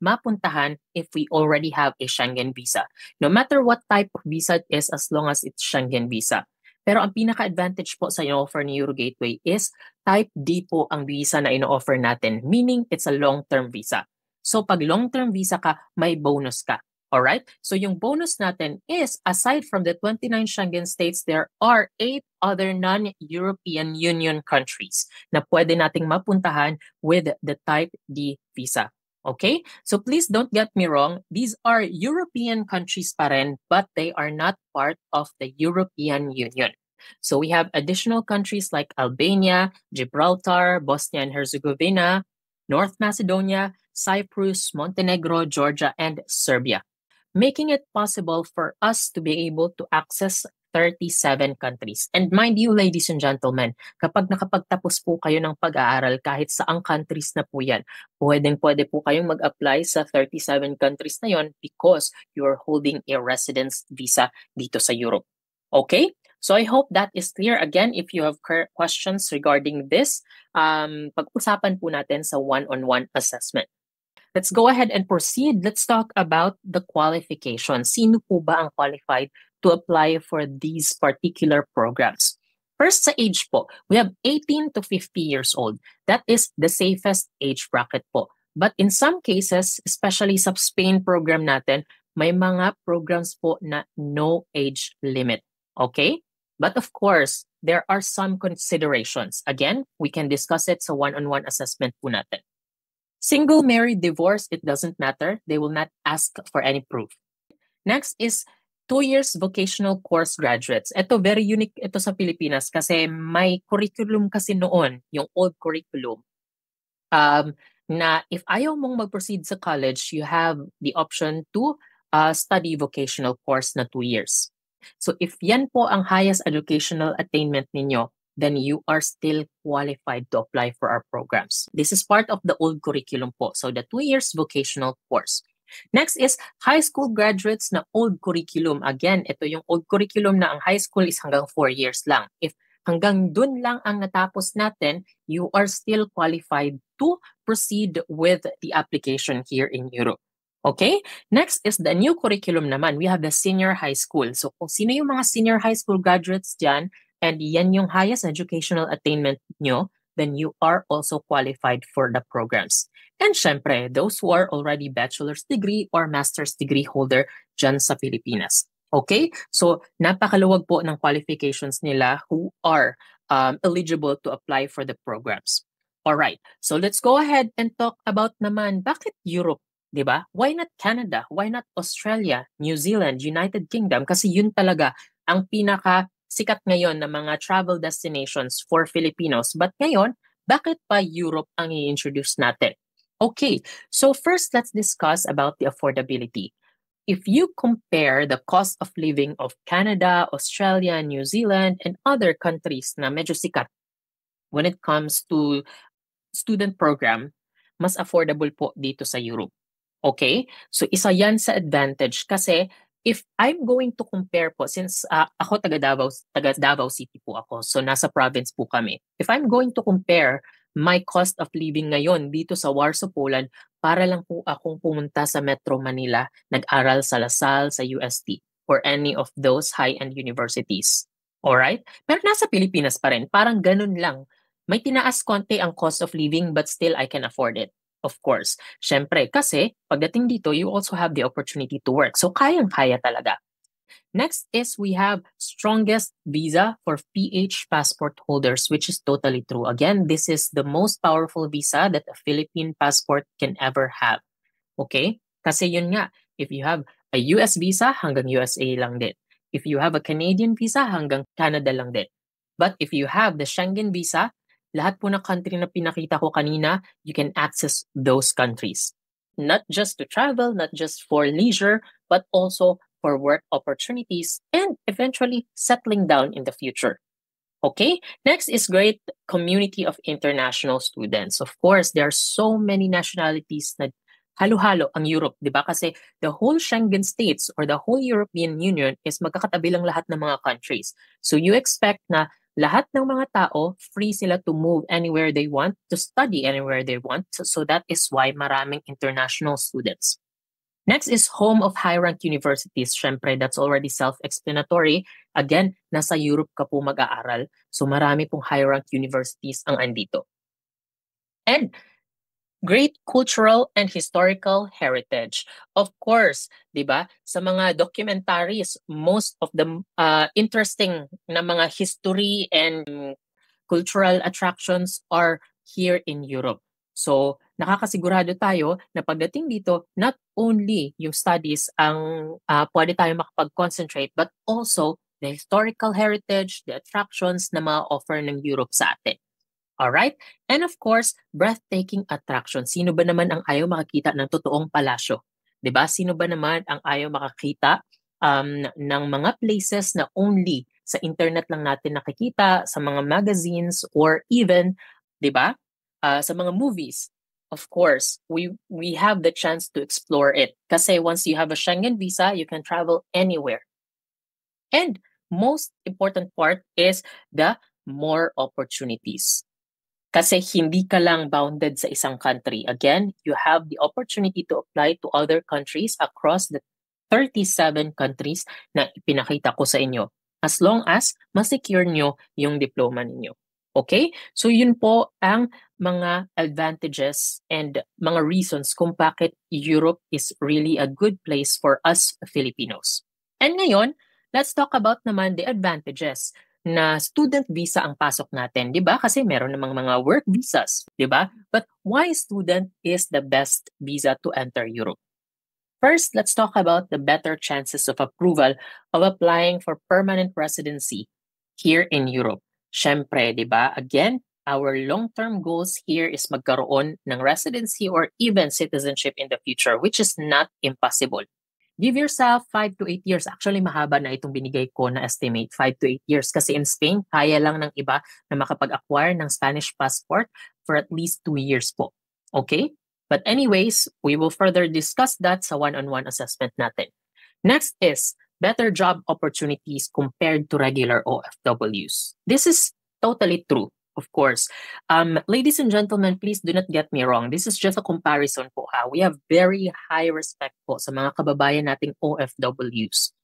mapuntahan if we already have a Schengen visa. No matter what type of visa it is, as long as it's Schengen visa. Pero ang pinaka-advantage po sa ino-offer ni Eurogateway is type D po ang visa na ino-offer natin, meaning it's a long-term visa. So pag long-term visa ka, may bonus ka. Alright? So yung bonus natin is, aside from the 29 Schengen states, there are 8 other non-European Union countries na pwede nating mapuntahan with the type D visa. Okay? So please don't get me wrong. These are European countries pa rin, but they are not part of the European Union. So we have additional countries like Albania, Gibraltar, Bosnia and Herzegovina, North Macedonia, Cyprus, Montenegro, Georgia, and Serbia, making it possible for us to be able to access 37 countries. And mind you, ladies and gentlemen, kapag nakapagtapos po kayo ng pag-aaral kahit saang countries na po yan, pwede po kayong mag-apply sa 37 countries na yon because you're holding a residence visa dito sa Europe. Okay? So I hope that is clear. Again, if you have questions regarding this, pag-usapan po natin sa one-on-one assessment. Let's go ahead and proceed. Let's talk about the qualifications. Sino po ba ang qualified to apply for these particular programs? First, sa age po, we have 18 to 50 years old. That is the safest age bracket po. But in some cases, especially sa Spain program natin, may mga programs po na no age limit. Okay? But of course, there are some considerations. Again, we can discuss it sa one-on-one assessment po natin. Single, married, divorced, it doesn't matter. They will not ask for any proof. Next is 2 years vocational course graduates. Ito, very unique ito sa Pilipinas kasi may curriculum kasi noon, yung old curriculum, na if ayaw mong mag-proceed sa college, you have the option to study vocational course na 2 years. So if yan po ang highest educational attainment ninyo, then you are still qualified to apply for our programs. This is part of the old curriculum po. So the 2 years vocational course. Next is high school graduates na old curriculum. Again, ito yung old curriculum na ang high school is hanggang 4 years lang. If hanggang dun lang ang natapos natin, you are still qualified to proceed with the application here in Europe. Okay? Next is the new curriculum naman. We have the senior high school. So kung sino yung mga senior high school graduates dyan, and yan yung highest educational attainment nyo, then you are also qualified for the programs. And syempre, those who are already bachelor's degree or master's degree holder dyan sa Pilipinas. Okay? So, napakaluwag po ng qualifications nila who are eligible to apply for the programs. Alright, so let's go ahead and talk about naman, bakit Europe? Diba? Why not Canada? Why not Australia, New Zealand, United Kingdom? Kasi yun talaga ang pinaka sikat ngayon na mga travel destinations for Filipinos. But ngayon, bakit pa Europe ang i-introduce natin? Okay, so first let's discuss about the affordability. If you compare the cost of living of Canada, Australia, New Zealand, and other countries na medyo sikat when it comes to student program, mas affordable po dito sa Europe. Okay? So isa yan sa advantage kasi if I'm going to compare po, since ako taga Davao City po ako, so nasa province po kami. If I'm going to compare my cost of living ngayon dito sa Warsaw, Poland, para lang po akong pumunta sa Metro Manila, nag-aral sa LaSalle, sa UST, or any of those high-end universities. Alright? Pero nasa Pilipinas pa rin, parang ganun lang. May tinaas konti ang cost of living but still I can afford it. Of course. Syempre, kasi pagdating dito, you also have the opportunity to work. So, kayang-kaya talaga. Next is we have strongest visa for PH passport holders, which is totally true. Again, this is the most powerful visa that a Philippine passport can ever have. Okay? Kasi yun nga, if you have a US visa, hanggang USA lang din. If you have a Canadian visa, hanggang Canada lang din. But if you have the Schengen visa, lahat po ng country na pinakita ko kanina, you can access those countries. Not just to travel, not just for leisure, but also for work opportunities and eventually settling down in the future. Okay, next is great community of international students. Of course, there are so many nationalities na halo-halo ang Europe, di ba? Kasi the whole Schengen states or the whole European Union is magkakatabi lang lahat ng mga countries. So you expect na lahat ng mga tao, free sila to move anywhere they want, to study anywhere they want. So that is why maraming international students. Next is home of high-ranked universities. Syempre, that's already self-explanatory. Again, nasa Europe ka po mag-aaral. So marami pong high-ranked universities ang andito. And great cultural and historical heritage. Of course, di ba, sa mga documentaries, most of the interesting na mga history and cultural attractions are here in Europe. So, nakakasigurado tayo na pagdating dito, not only yung studies ang pwede tayo makapag-concentrate, but also the historical heritage, the attractions na ma-offer ng Europe sa atin. Alright? And of course, breathtaking attractions. Sino ba naman ang ayaw makakita ng totoong palasyo? Diba? Sino ba naman ang ayaw makakita ng mga places na only sa internet lang natin nakikita, sa mga magazines, or even, diba? Sa mga movies. Of course, we have the chance to explore it. Kasi once you have a Schengen visa, you can travel anywhere. And most important part is the more opportunities. Kasi hindi ka lang bounded sa isang country. Again, you have the opportunity to apply to other countries across the 37 countries na ipinakita ko sa inyo. As long as ma-secure nyo yung diploma ninyo. Okay? So yun po ang mga advantages and mga reasons kung bakit Europe is really a good place for us Filipinos. And ngayon, let's talk about naman the advantages na student visa ang pasok natin, di ba? Kasi meron namang mga work visas, di ba? But why student is the best visa to enter Europe? First, let's talk about the better chances of approval of applying for permanent residency here in Europe. Syempre, di ba? Again, our long-term goals here is magkaroon ng residency or even citizenship in the future, which is not impossible. Give yourself 5 to 8 years. Actually, mahaba na itong binigay ko na estimate, 5 to 8 years. Kasi in Spain, kaya lang ng iba na makapag-acquire ng Spanish passport for at least 2 years po. Okay? But anyways, we will further discuss that sa one-on-one assessment natin. Next is better job opportunities compared to regular OFWs. This is totally true, of course. Ladies and gentlemen, please do not get me wrong. This is just a comparison po ha. We have very high respect po sa mga kababayan nating OFWs.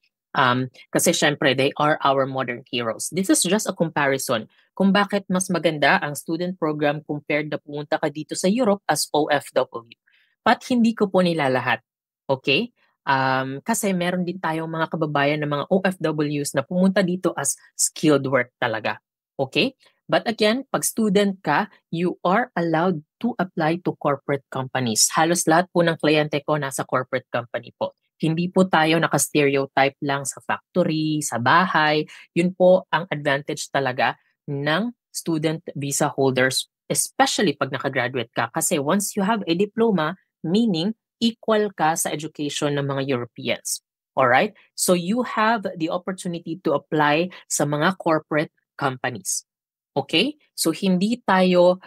Kasi syempre, they are our modern heroes. This is just a comparison kung bakit mas maganda ang student program compared na pumunta ka dito sa Europe as OFW. But hindi ko po nilalahat. Okay? Kasi meron din tayong mga kababayan ng mga OFWs na pumunta dito as skilled work talaga. Okay? But again, pag student ka, you are allowed to apply to corporate companies. Halos lahat po ng kliyente ko nasa corporate company po. Hindi po tayo naka-stereotype lang sa factory, sa bahay. Yun po ang advantage talaga ng student visa holders, especially pag nakagraduate ka. Kasi once you have a diploma, meaning equal ka sa education ng mga Europeans. Alright? So you have the opportunity to apply sa mga corporate companies. Okay? So hindi tayo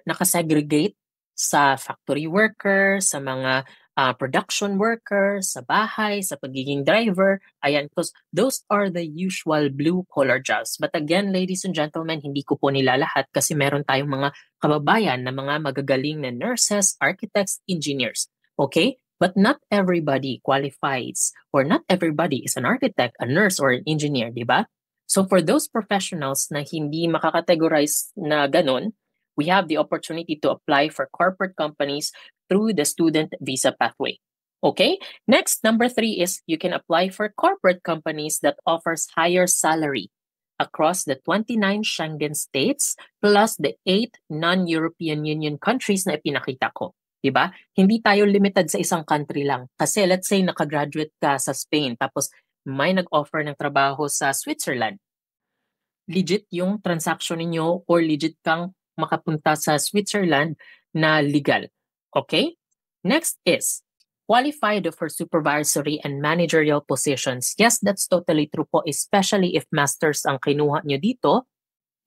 nakasegregate sa factory workers, sa mga production workers, sa bahay, sa pagiging driver. Ayan, because those are the usual blue-collar jobs. But again, ladies and gentlemen, hindi ko po nilalahat kasi meron tayong mga kababayan na mga magagaling na nurses, architects, engineers. Okay? But not everybody qualifies or not everybody is an architect, a nurse, or an engineer, di ba? So for those professionals na hindi makakategorize na ganun, we have the opportunity to apply for corporate companies through the student visa pathway. Okay? Next, number 3 is you can apply for corporate companies that offers higher salary across the 29 Schengen states plus the 8 non-European Union countries na ipinakita ko. Diba? Hindi tayo limited sa isang country lang. Kasi let's say nakagraduate ka sa Spain tapos may nag-offer ng trabaho sa Switzerland. Legit yung transaction ninyo or legit kang makapunta sa Switzerland na legal. Okay? Next is qualified for supervisory and managerial positions. Yes, that's totally true po, especially if masters ang kinuha nyo dito.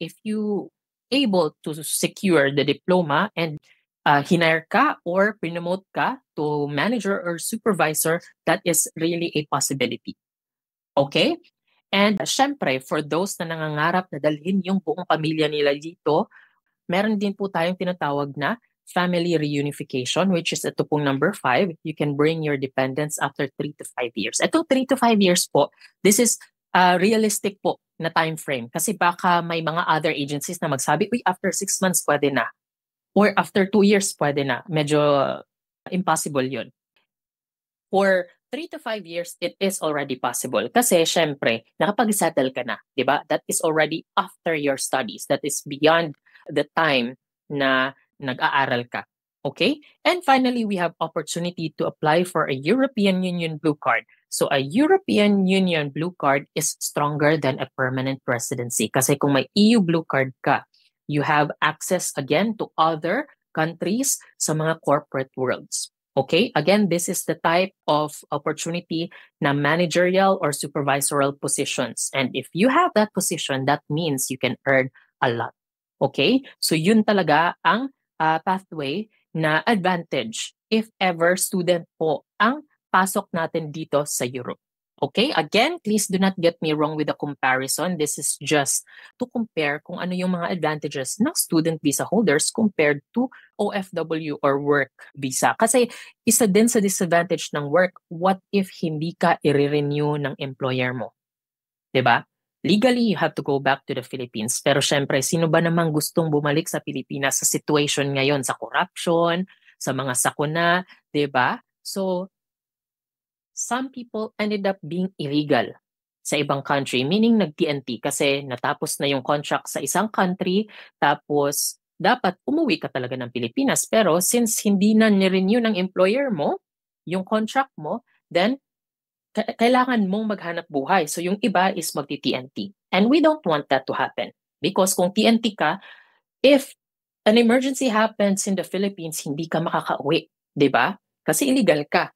if you able to secure the diploma and hinire ka or promote ka to manager or supervisor, that is really a possibility. Okay? And syempre, for those na nangangarap na dalhin yung buong pamilya nila dito, meron din po tayong tinatawag na family reunification, which is ito pong number 5. You can bring your dependents after 3 to 5 years. Itong 3 to 5 years po, this is realistic po na time frame. Kasi baka may mga other agencies na magsabi, uy, after 6 months pwede na. Or after 2 years pwede na. Medyo impossible yun. For 3 to 5 years, it is already possible. Kasi, syempre, nakapag-settle ka na, di ba? That is already after your studies. That is beyond the time na nag-aaral ka. Okay? And finally, we have opportunity to apply for a European Union Blue Card. So, a European Union Blue Card is stronger than a permanent residency. Kasi kung may EU Blue Card ka, you have access again to other countries sa mga corporate worlds. Okay, again, this is the type of opportunity na managerial or supervisorial positions. And if you have that position, that means you can earn a lot. Okay, so yun talaga ang pathway na advantage if ever student po ang pasok natin dito sa Europe. Okay, again, please do not get me wrong with the comparison. This is just to compare kung ano yung mga advantages ng student visa holders compared to OFW or work visa. Kasi isa din sa disadvantage ng work, what if hindi ka i-renew ng employer mo? 'Di ba? Legally, you have to go back to the Philippines. Pero syempre, sino ba namang gustong bumalik sa Pilipinas sa situation ngayon, sa corruption, sa mga sakuna, 'di ba? So, some people ended up being illegal sa ibang country, meaning nag-TNT kasi natapos na yung contract sa isang country, tapos dapat umuwi ka talaga ng Pilipinas. Pero since hindi na ni-renew ng employer mo yung contract mo, then kailangan mong maghanap buhay. So yung iba is magti-TNT. And we don't want that to happen. Because kung TNT ka, if an emergency happens in the Philippines, hindi ka makakauwi. 'Di ba? Kasi illegal ka.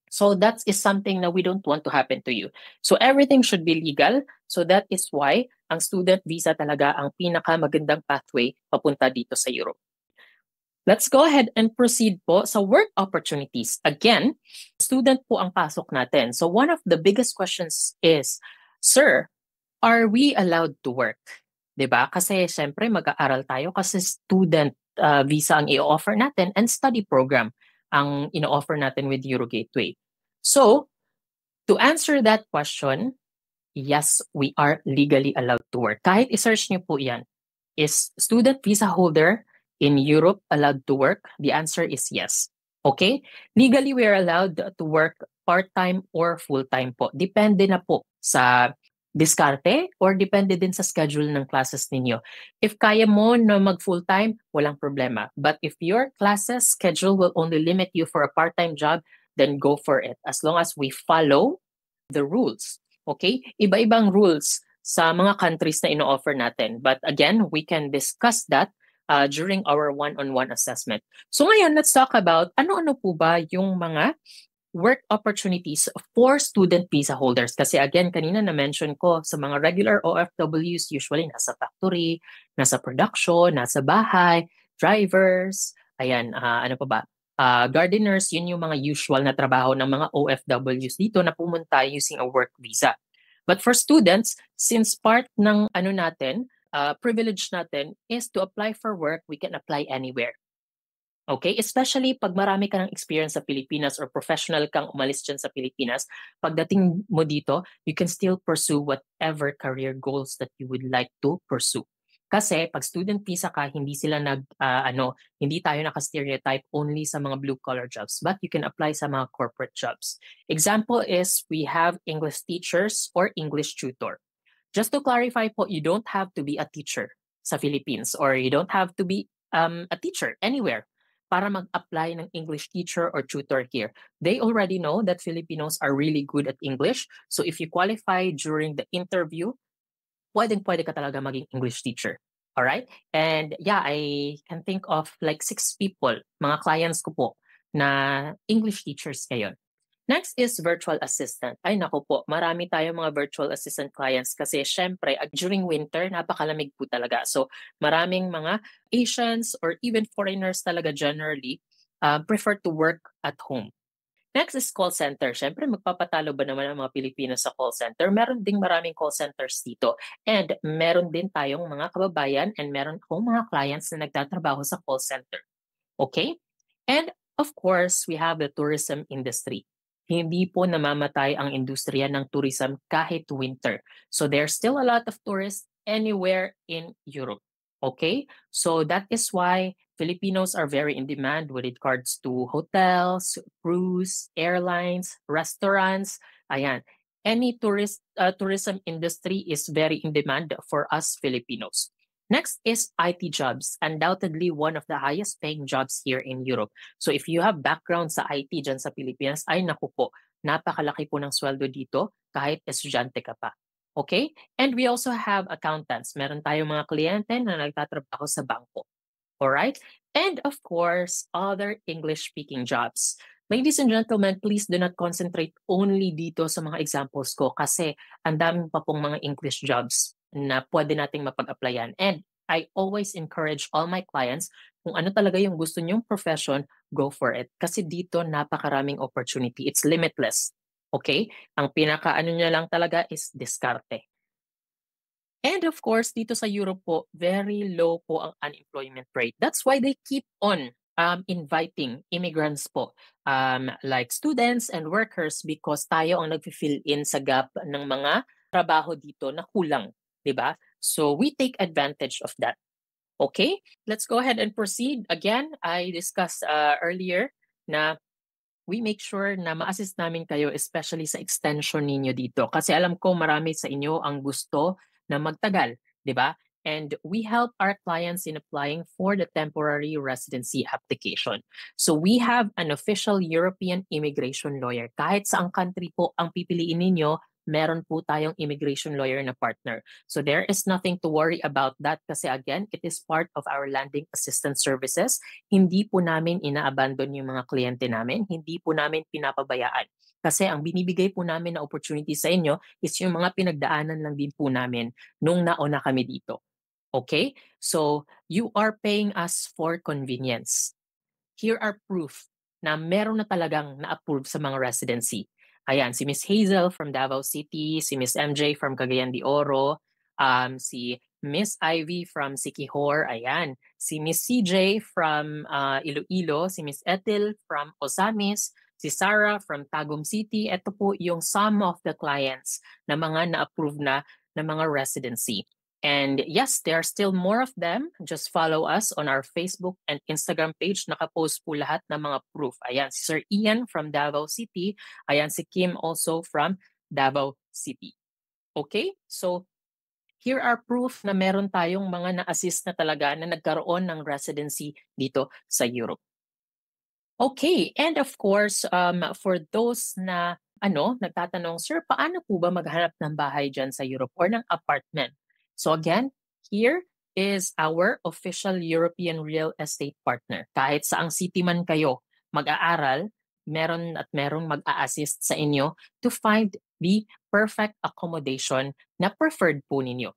So that is something that we don't want to happen to you. So everything should be legal. So that is why ang student visa talaga ang pinakamagandang pathway papunta dito sa Europe. Let's go ahead and proceed po sa work opportunities. Again, student po ang pasok natin. So one of the biggest questions is, Sir, are we allowed to work? 'Di ba? Kasi syempre mag-aaral tayo kasi student visa ang i-offer natin and study program ang ino-offer natin with Euro Gateway. So, to answer that question, yes, we are legally allowed to work. Kahit i-search niyo po yan, is student visa holder in Europe allowed to work? The answer is yes. Okay? Legally, we are allowed to work part-time or full-time po. Depende na po sa diskarte or depende din sa schedule ng classes ninyo. If kaya mo na mag full-time, walang problema. But if your classes schedule will only limit you for a part-time job, then go for it. As long as we follow the rules. Okay? Iba-ibang rules sa mga countries na ino-offer natin. But again, we can discuss that during our one-on-one assessment. So ngayon, let's talk about ano-ano po ba yung mga work opportunities for student visa holders. Kasi again, kanina na-mention ko sa mga regular OFWs, usually nasa factory, nasa production, nasa bahay, drivers, ayan, ano pa ba? Gardeners, yun yung mga usual na trabaho ng mga OFWs dito na pumunta using a work visa. But for students, since part ng privilege natin is to apply for work, we can apply anywhere. Okay? Especially pag marami ka ng experience sa Pilipinas or professional kang umalis dyan sa Pilipinas, pagdating mo dito, you can still pursue whatever career goals that you would like to pursue. Kasi pag student visa ka, hindi sila hindi tayo naka-stereotype only sa mga blue-collar jobs, but you can apply sa mga corporate jobs. Example is we have English teachers or English tutor. Just to clarify po, you don't have to be a teacher sa Philippines or you don't have to be a teacher anywhere para mag-apply ng English teacher or tutor here. They already know that Filipinos are really good at English. So if you qualify during the interview, pwede ka talaga maging English teacher. Alright? And yeah, I can think of like 6 people, mga clients ko po, na English teachers ngayon. Next is virtual assistant. Ay naku po, marami tayong mga virtual assistant clients kasi syempre during winter napakalamig po talaga. So maraming mga Asians or even foreigners talaga generally prefer to work at home. Next is call center. Syempre magpapatalo ba naman ang mga Pilipino sa call center? Meron ding maraming call centers dito. And meron din tayong mga kababayan and meron akong mga clients na nagtatrabaho sa call center. Okay? And of course, we have the tourism industry. Hindi po namamatay ang industriya ng tourism kahit winter. So there's still a lot of tourists anywhere in Europe. Okay? So that is why Filipinos are very in demand with regards to hotels, cruise, airlines, restaurants. Ayan. Any tourism industry is very in demand for us Filipinos. Next is IT jobs, undoubtedly one of the highest paying jobs here in Europe. So if you have background sa IT dyan sa Pilipinas, ay naku po, napakalaki po ng sweldo dito kahit estudyante ka pa. Okay? And we also have accountants. Meron tayong mga kliyente na nagtatrabaho sa bangko. Alright? And of course, other English-speaking jobs. Ladies and gentlemen, please do not concentrate only dito sa mga examples ko kasi ang daming pa pong mga English jobs na pwede nating mapag-applyan. And I always encourage all my clients, kung ano talaga yung gusto nyong profession, go for it. Kasi dito napakaraming opportunity. It's limitless. Okay? Ang pinaka-ano niya lang talaga is diskarte. And of course, dito sa Europe po, very low po ang unemployment rate. That's why they keep on inviting immigrants po, like students and workers because tayo ang nag-fill in sa gap ng mga trabaho dito na kulang. Diba? So we take advantage of that. Okay, let's go ahead and proceed. Again, I discussed earlier na we make sure na ma-assist namin kayo especially sa extension ninyo dito. Kasi alam ko marami sa inyo ang gusto na magtagal, di ba? And we help our clients in applying for the temporary residency application. So we have an official European immigration lawyer. Kahit saang country po ang pipiliin ninyo, meron po tayong immigration lawyer na partner. So there is nothing to worry about that kasi again, it is part of our landing assistance services. Hindi po namin ina-abandon yung mga kliyente namin. Hindi po namin pinapabayaan. Kasi ang binibigay po namin na opportunity sa inyo is yung mga pinagdaanan lang din po namin nung nauna kami dito. Okay? So you are paying us for convenience. Here are proof na meron na talagang na-approve sa mga residency. Ayan, si Miss Hazel from Davao City, si Miss MJ from Cagayan de Oro, si Miss Ivy from Siquijor, ayan, si Miss CJ from Iloilo, si Miss Ethel from Osamis, si Sarah from Tagum City. Ito po yung some of the clients na mga na-approve na mga residency. And yes, there are still more of them. Just follow us on our Facebook and Instagram page. Nakapost po lahat ng mga proof. Ayan, si Sir Ian from Davao City. Ayan, si Kim also from Davao City. Okay? So, here are proof na meron tayong mga na-assist na talaga na nagkaroon ng residency dito sa Europe. Okay, and of course, for those na nagtatanong, Sir, paano po ba maghanap ng bahay dyan sa Europe or ng apartment? So again, here is our official European real estate partner. Kahit saang city man kayo mag-aaral, merong mag-a-assist sa inyo to find the perfect accommodation na preferred po ninyo.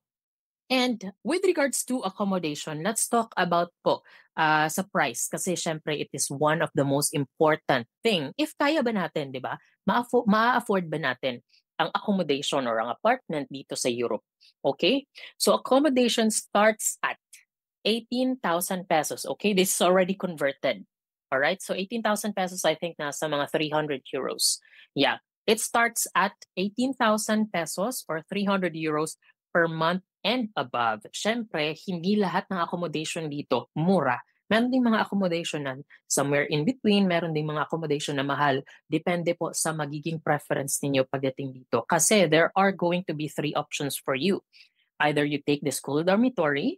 And with regards to accommodation, let's talk about po sa price. Kasi syempre, it is one of the most important thing. If kaya ba natin, di ba? Ma-afford ba natin ang accommodation or ang apartment dito sa Europe? Okay? So accommodation starts at 18,000 pesos. Okay? This is already converted. All right? So 18,000 pesos, I think, nasa mga 300 euros. Yeah. It starts at 18,000 pesos or 300 euros per month and above. Syempre, hindi lahat ng accommodation dito mura. Meron ding mga accommodation na somewhere in between, meron ding mga accommodation na mahal. Depende po sa magiging preference ninyo pagdating dito. Kasi there are going to be 3 options for you. Either you take the school dormitory.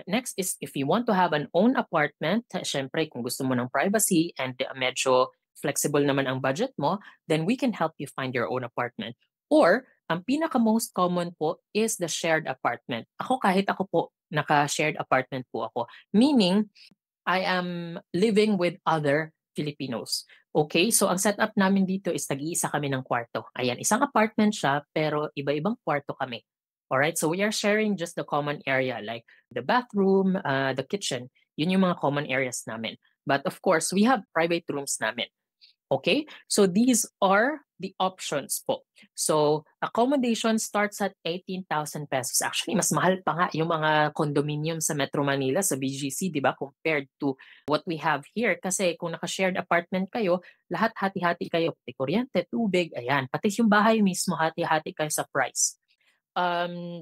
Next is if you want to have an own apartment, syempre kung gusto mo ng privacy and medyo flexible naman ang budget mo, then we can help you find your own apartment. Or, ang pinaka-most common po is the shared apartment. Kahit ako po, naka-shared apartment po ako. Meaning, I am living with other Filipinos. Okay, so ang setup namin dito is tag-iisa kami ng kwarto. Ayan, isang apartment siya pero iba-ibang kwarto kami. Alright, so we are sharing just the common area like the bathroom, the kitchen. Yun yung mga common areas namin. But of course, we have private rooms namin. Okay, so these are the options po. So accommodation starts at 18,000 pesos. Actually, mas mahal pa nga yung mga condominium sa Metro Manila, sa BGC, di ba? Compared to what we have here. Kasi kung naka-shared apartment kayo, lahat hati-hati kayo. Pati kuryente, tubig, ayan. Pati yung bahay mismo, hati-hati kayo sa price.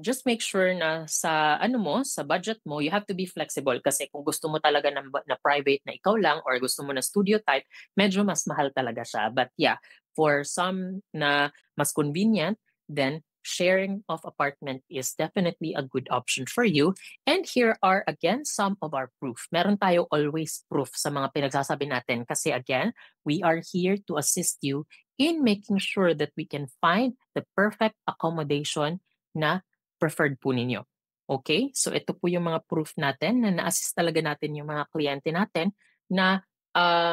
Just make sure na sa sa budget mo, you have to be flexible kasi kung gusto mo talaga na private na ikaw lang or gusto mo na studio type, medyo mas mahal talaga siya. But yeah, for some na mas convenient, then sharing of apartment is definitely a good option for you. And here are again some of our proof. Meron tayo always proof sa mga pinagsasabi natin kasi again, we are here to assist you in making sure that we can find the perfect accommodation na preferred po ninyo. Okay? So ito po yung mga proof natin na na-assist talaga natin yung mga kliyente natin na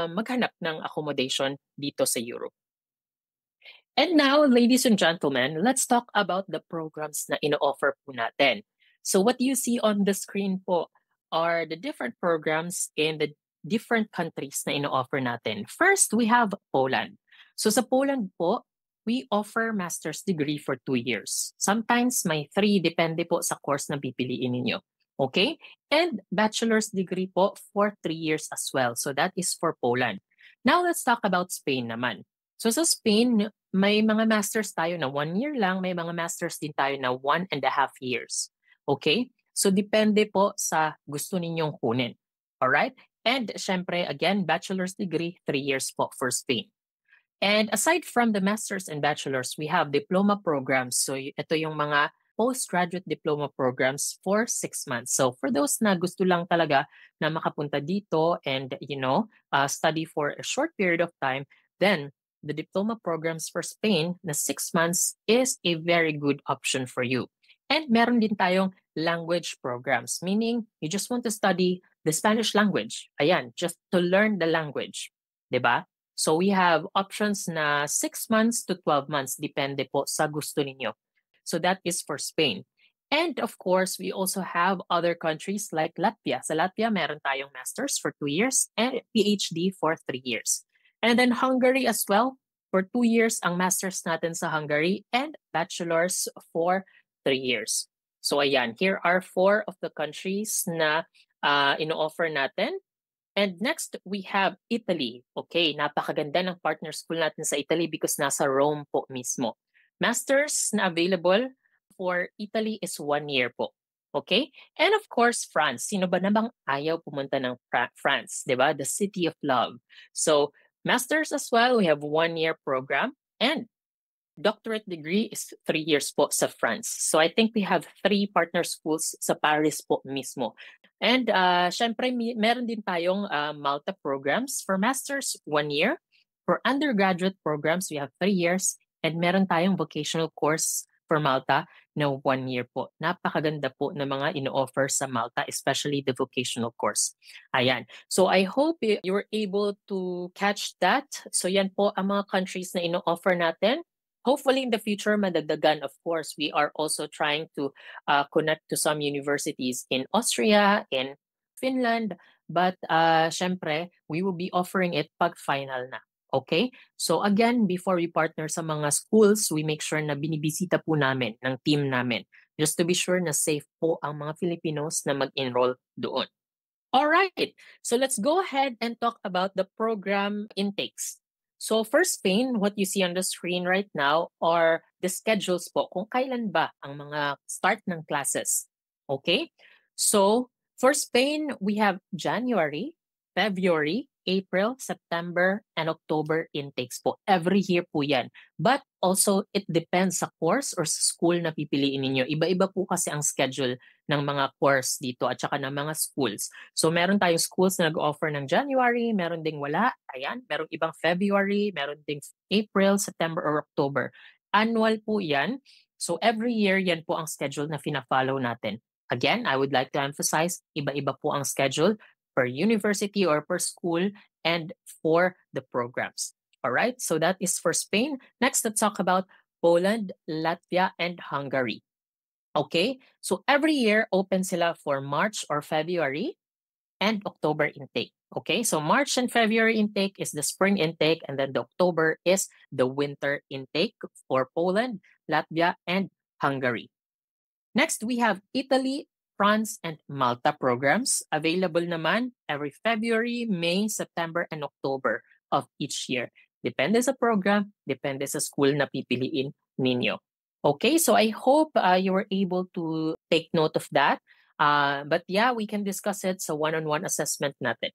maghanap ng accommodation dito sa Europe. And now, ladies and gentlemen, let's talk about the programs na ino-offer po natin. So what you see on the screen po are the different programs in the different countries na ino-offer natin. First, we have Poland. So sa Poland po, we offer master's degree for 2 years. Sometimes may 3, depende po sa course na pipiliin ninyo. Okay? And bachelor's degree po for 3 years as well. So that is for Poland. Now let's talk about Spain naman. So sa Spain, may mga masters tayo na 1 year lang, may mga masters din tayo na 1.5 years. Okay? So depende po sa gusto ninyong kunin. Alright? And syempre, again, bachelor's degree, 3 years po for Spain. And aside from the master's and bachelor's, we have diploma programs. So ito yung mga postgraduate diploma programs for 6 months. So for those na gusto lang talaga na makapunta dito and, study for a short period of time, then the diploma programs for Spain na 6 months is a very good option for you. And meron din tayong language programs, meaning you just want to study the Spanish language. Ayan, just to learn the language. Diba? So we have options na 6 months to 12 months, depende po sa gusto ninyo. So that is for Spain. And of course, we also have other countries like Latvia. Sa Latvia, meron tayong master's for 2 years and PhD for 3 years. And then Hungary as well, for 2 years ang master's natin sa Hungary and bachelor's for 3 years. So ayan, here are 4 of the countries na ino-offer natin. And next, we have Italy. Okay, napakaganda ng partner school natin sa Italy because nasa Rome po mismo. Masters na available for Italy is 1 year po. Okay? And of course, France. Sino ba namang ayaw pumunta ng France? Diba? The city of love. So, masters as well, we have 1 year program. And doctorate degree is 3 years po sa France. So, I think we have 3 partner schools sa Paris po mismo. And syempre, meron din tayong Malta programs. For masters, 1 year. For undergraduate programs, we have 3 years. And meron tayong vocational course for Malta na 1 year po. Napakaganda po na mga ino-offer sa Malta, especially the vocational course. Ayan. So I hope you were able to catch that. So yan po ang mga countries na ino-offer natin. Hopefully in the future, madagdagan. Of course, we are also trying to connect to some universities in Austria, in Finland. But syempre, we will be offering it pag final na. Okay? So again, before we partner sa mga schools, we make sure na binibisita po namin ng team namin just to be sure na safe po ang mga Filipinos na mag-enroll doon. Alright, so let's go ahead and talk about the program intakes. So for Spain, what you see on the screen right now are the schedules po kung kailan ba ang mga start ng classes. Okay? So for Spain, we have January, February, April, September, and October intakes po. Every year po yan. But also, it depends sa course or sa school na pipiliin ninyo. Iba-iba po kasi ang schedule ng mga course dito at saka ng mga schools. So, meron tayong schools na nag-offer ng January, meron ding wala. Ayan, meron ibang February, meron ding April, September, or October. Annual po yan. So, every year, yan po ang schedule na fina-follow natin. Again, I would like to emphasize, iba-iba po ang schedule. per university or per school and for the programs. All right, so that is for Spain. Next, let's talk about Poland, Latvia, and Hungary. Okay, so every year open sila for March or February and October intake. Okay, so March and February intake is the spring intake, and then the October is the winter intake for Poland, Latvia, and Hungary. Next, we have Italy, France, and Malta programs available naman every February, May, September, and October of each year. Depende sa program, depende sa school na pipiliin ninyo. Okay, so I hope you were able to take note of that. But yeah, we can discuss it sa one-on-one assessment natin.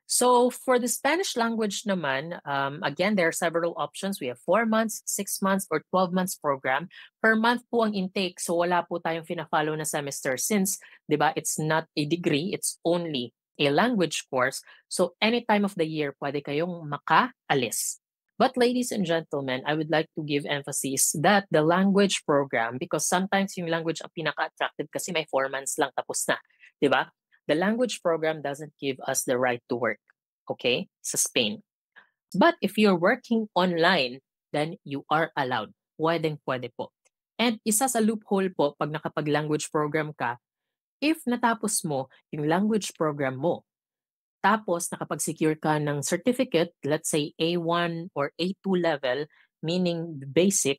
So for the Spanish language naman, again, there are several options. We have 4 months, 6 months, or 12 months program. Per month po ang intake, so wala po tayong fina-follow na semester since, di ba, it's not a degree, it's only a language course. So any time of the year, pwede kayong makaalis. But ladies and gentlemen, I would like to give emphasis that the language program, because sometimes yung language ang pinaka-attractive kasi may 4 months lang tapos na, di ba? The language program doesn't give us the right to work, okay, sa Spain. But if you're working online, then you are allowed. Pwede po. And isa sa loophole po, pag nakapag-language program ka, if natapos mo yung language program mo, tapos nakapag-secure ka ng certificate, let's say A1 or A2 level, meaning basic,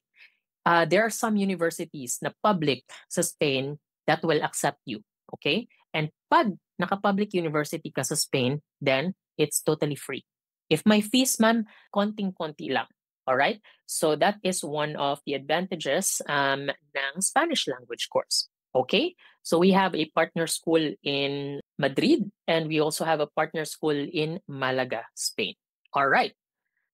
there are some universities na public sa Spain that will accept you, okay? And pag naka-public university ka sa Spain, then it's totally free. If may fees man, konting-konti lang. Alright? So that is one of the advantages ng Spanish language course. Okay? So we have a partner school in Madrid and we also have a partner school in Malaga, Spain. Alright.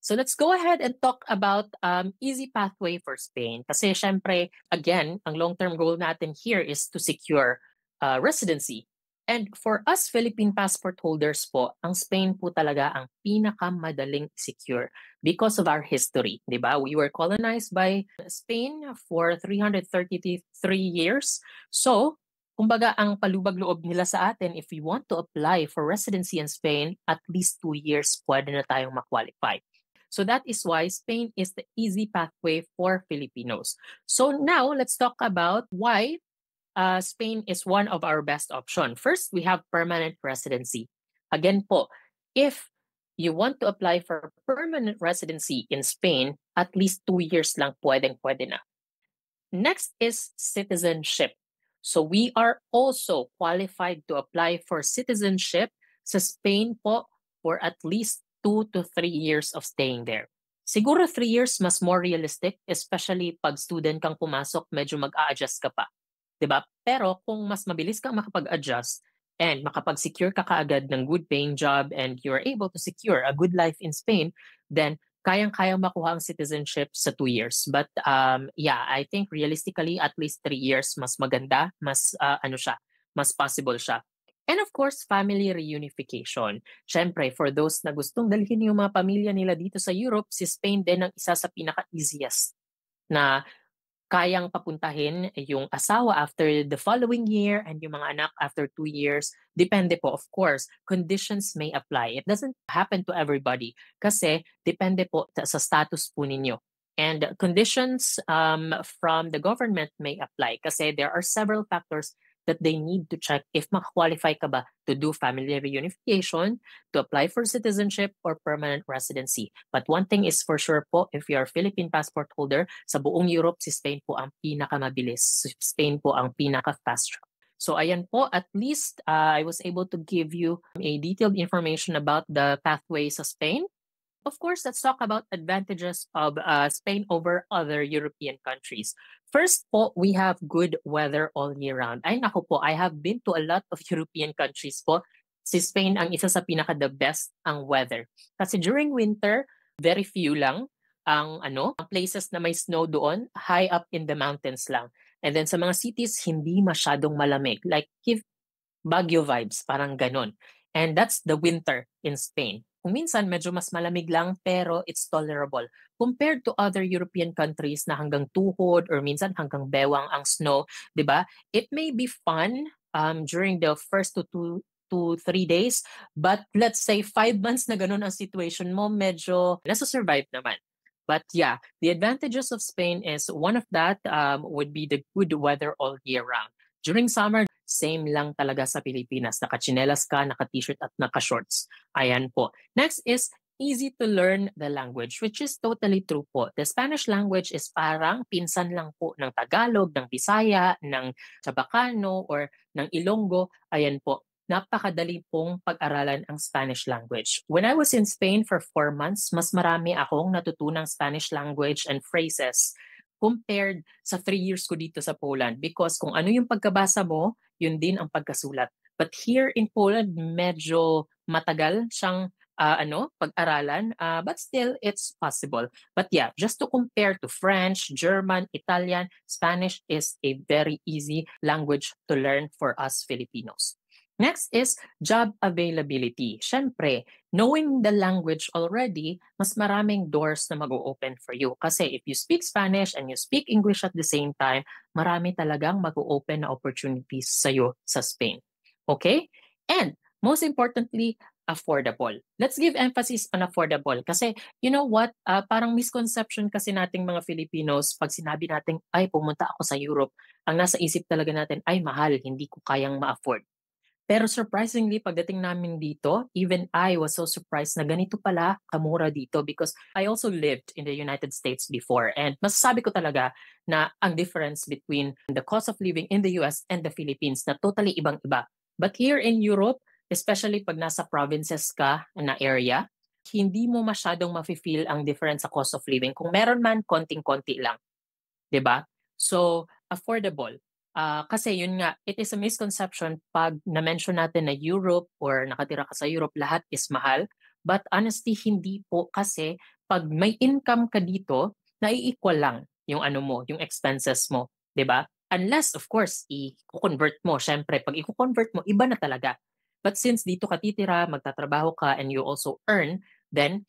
So let's go ahead and talk about easy pathway for Spain. Kasi syempre, again, ang long-term goal natin here is to secure residency. And for us Philippine passport holders po, ang Spain po talaga ang pinakamadaling secure because of our history, di ba? We were colonized by Spain for 333 years. So, kumbaga ang palubag-loob nila sa atin, if we want to apply for residency in Spain, at least 2 years pwede na tayong ma-qualify. So that is why Spain is the easy pathway for Filipinos. So now, let's talk about why Spain is one of our best options. First, we have permanent residency. Again po, if you want to apply for permanent residency in Spain, at least 2 years lang pwede na. Next is citizenship. So we are also qualified to apply for citizenship sa Spain po for at least 2 to 3 years of staying there. Siguro 3 years mas more realistic, especially pag student kang pumasok, medyo mag-a-adjust ka pa. Diba? Pero kung mas mabilis kang makapag-adjust and makapag-secure ka kaagad ng good paying job and you're able to secure a good life in Spain, then kayang-kayang makuha ang citizenship sa 2 years. But yeah, I think realistically at least 3 years mas maganda, mas mas possible siya. And of course, family reunification. Siyempre, for those na gustong dalhin yung mga pamilya nila dito sa Europe, si Spain din ang isa sa pinaka-easiest na kayang papuntahin yung asawa after the following year and yung mga anak after 2 years. Depende po, of course. Conditions may apply. It doesn't happen to everybody kasi depende po sa status po ninyo. And conditions from the government may apply kasi there are several factors that they need to check if makakwalify ka ba to do family reunification, to apply for citizenship or permanent residency. But one thing is for sure po, if you are Philippine passport holder, sa buong Europe, si Spain po ang pinakamabilis. Spain po ang pinaka-fast track. So ayan po, at least I was able to give you a detailed information about the pathway sa Spain. Of course, let's talk about advantages of Spain over other European countries. First po, we have good weather all year round. Ay naku po, I have been to a lot of European countries po. Si Spain ang isa sa pinaka-the best ang weather. Kasi during winter, very few lang ang places na may snow doon, high up in the mountains lang. And then sa mga cities, hindi masyadong malamig. Like, give Baguio vibes, parang ganon. And that's the winter in Spain. Kung minsan medyo mas malamig lang pero it's tolerable compared to other European countries na hanggang tuhod or minsan hanggang bewang ang snow, 'di ba? It may be fun during the first to to 3 days. But let's say 5 months na ganun ang situation mo, medyo nasa-survive naman. But yeah, the advantages of Spain is one of that would be the good weather all year round. During summer, same lang talaga sa Pilipinas. Naka-chinelas ka, naka-t-shirt at naka-shorts. Ayan po. Next is easy to learn the language, which is totally true po. The Spanish language is parang pinsan lang po ng Tagalog, ng Bisaya, ng Chabacano, or ng Ilonggo. Ayan po. Napakadali pong pag-aralan ang Spanish language. When I was in Spain for 4 months, mas marami akong natutunang Spanish language and phrases compared sa 3 years ko dito sa Poland. Because kung ano yung pagkabasa mo, yun din ang pagkasulat. But here in Poland, medyo matagal siyang pag-aralan, but still it's possible. But yeah, just to compare to French, German, Italian, Spanish is a very easy language to learn for us Filipinos. Next is job availability. Siyempre, knowing the language already, mas maraming doors na mag-open for you. Kasi if you speak Spanish and you speak English at the same time, marami talagang mag-open na opportunities sa'yo sa Spain. Okay? And most importantly, affordable. Let's give emphasis on affordable kasi you know what, parang misconception kasi nating mga Filipinos pag sinabi natin ay pumunta ako sa Europe, ang nasa isip talaga natin ay mahal, hindi ko kayang ma-afford. Pero surprisingly, pagdating namin dito, even I was so surprised na ganito pala kamura dito because I also lived in the United States before and masasabi ko talaga na ang difference between the cost of living in the US and the Philippines na totally ibang-iba. But here in Europe, especially pag nasa provinces ka na area, hindi mo masyadong mafe-feel ang difference sa cost of living. Kung meron man, konting-konti lang. 'Di ba? So, affordable. Kasi yun nga, it is a misconception pag na-mention natin na Europe or nakatira ka sa Europe, lahat is mahal. But honestly, hindi po kasi pag may income ka dito, nai-equal lang yung ano mo, yung expenses mo. 'Di ba? Unless, of course, i-convert mo. Siyempre, pag i-convert mo, iba na talaga. But since dito ka titira, magtatrabaho ka, and you also earn, then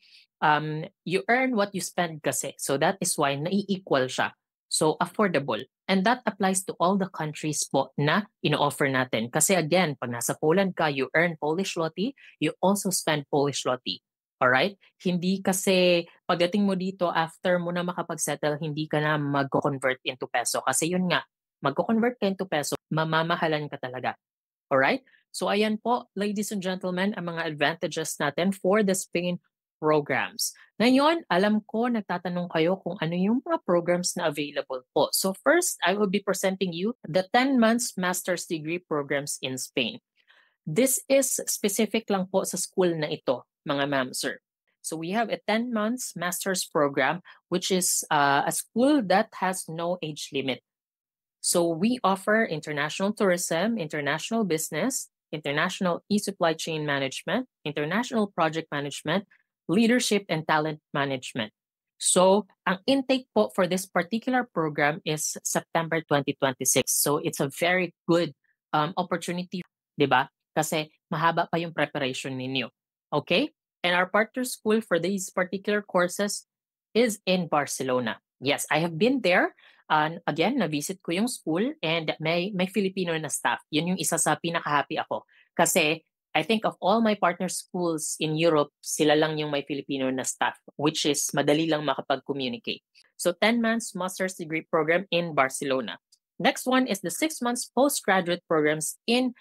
you earn what you spend kasi. So that is why nai-equal siya. So affordable. And that applies to all the countries po na ino-offer natin. Kasi again, pag nasa Poland ka, you earn Polish zloty, you also spend Polish zloty. Alright? Hindi kasi pagdating mo dito, after mo na makapag-settle, hindi ka na mag-convert into peso. Kasi yun nga, mag-convert ka into peso, mamamahalan ka talaga. Alright? So ayan po, ladies and gentlemen, ang mga advantages natin for the Spain programs. Ngayon, alam ko nagtatanong kayo kung ano yung mga programs na available po. So first, I will be presenting you the 10 months master's degree programs in Spain. This is specific lang po sa school na ito, mga ma'am, sir. So we have a 10 months master's program, which is a school that has no age limit. So we offer international tourism, international business, international e-supply chain management, international project management, leadership and talent management. So ang intake po for this particular program is September 2026. So it's a very good opportunity, di ba? Kasi mahaba pa yung preparation ninyo. Okay? And our partner school for these particular courses is in Barcelona. Yes, I have been there. Again, na-visit ko yung school and may Filipino na staff. Yun yung isa sa pinaka-happy ako. Kasi I think of all my partner schools in Europe, sila lang yung may Filipino na staff, which is madali lang makapag-communicate. So 10 months master's degree program in Barcelona. Next one is the 6 months postgraduate programs in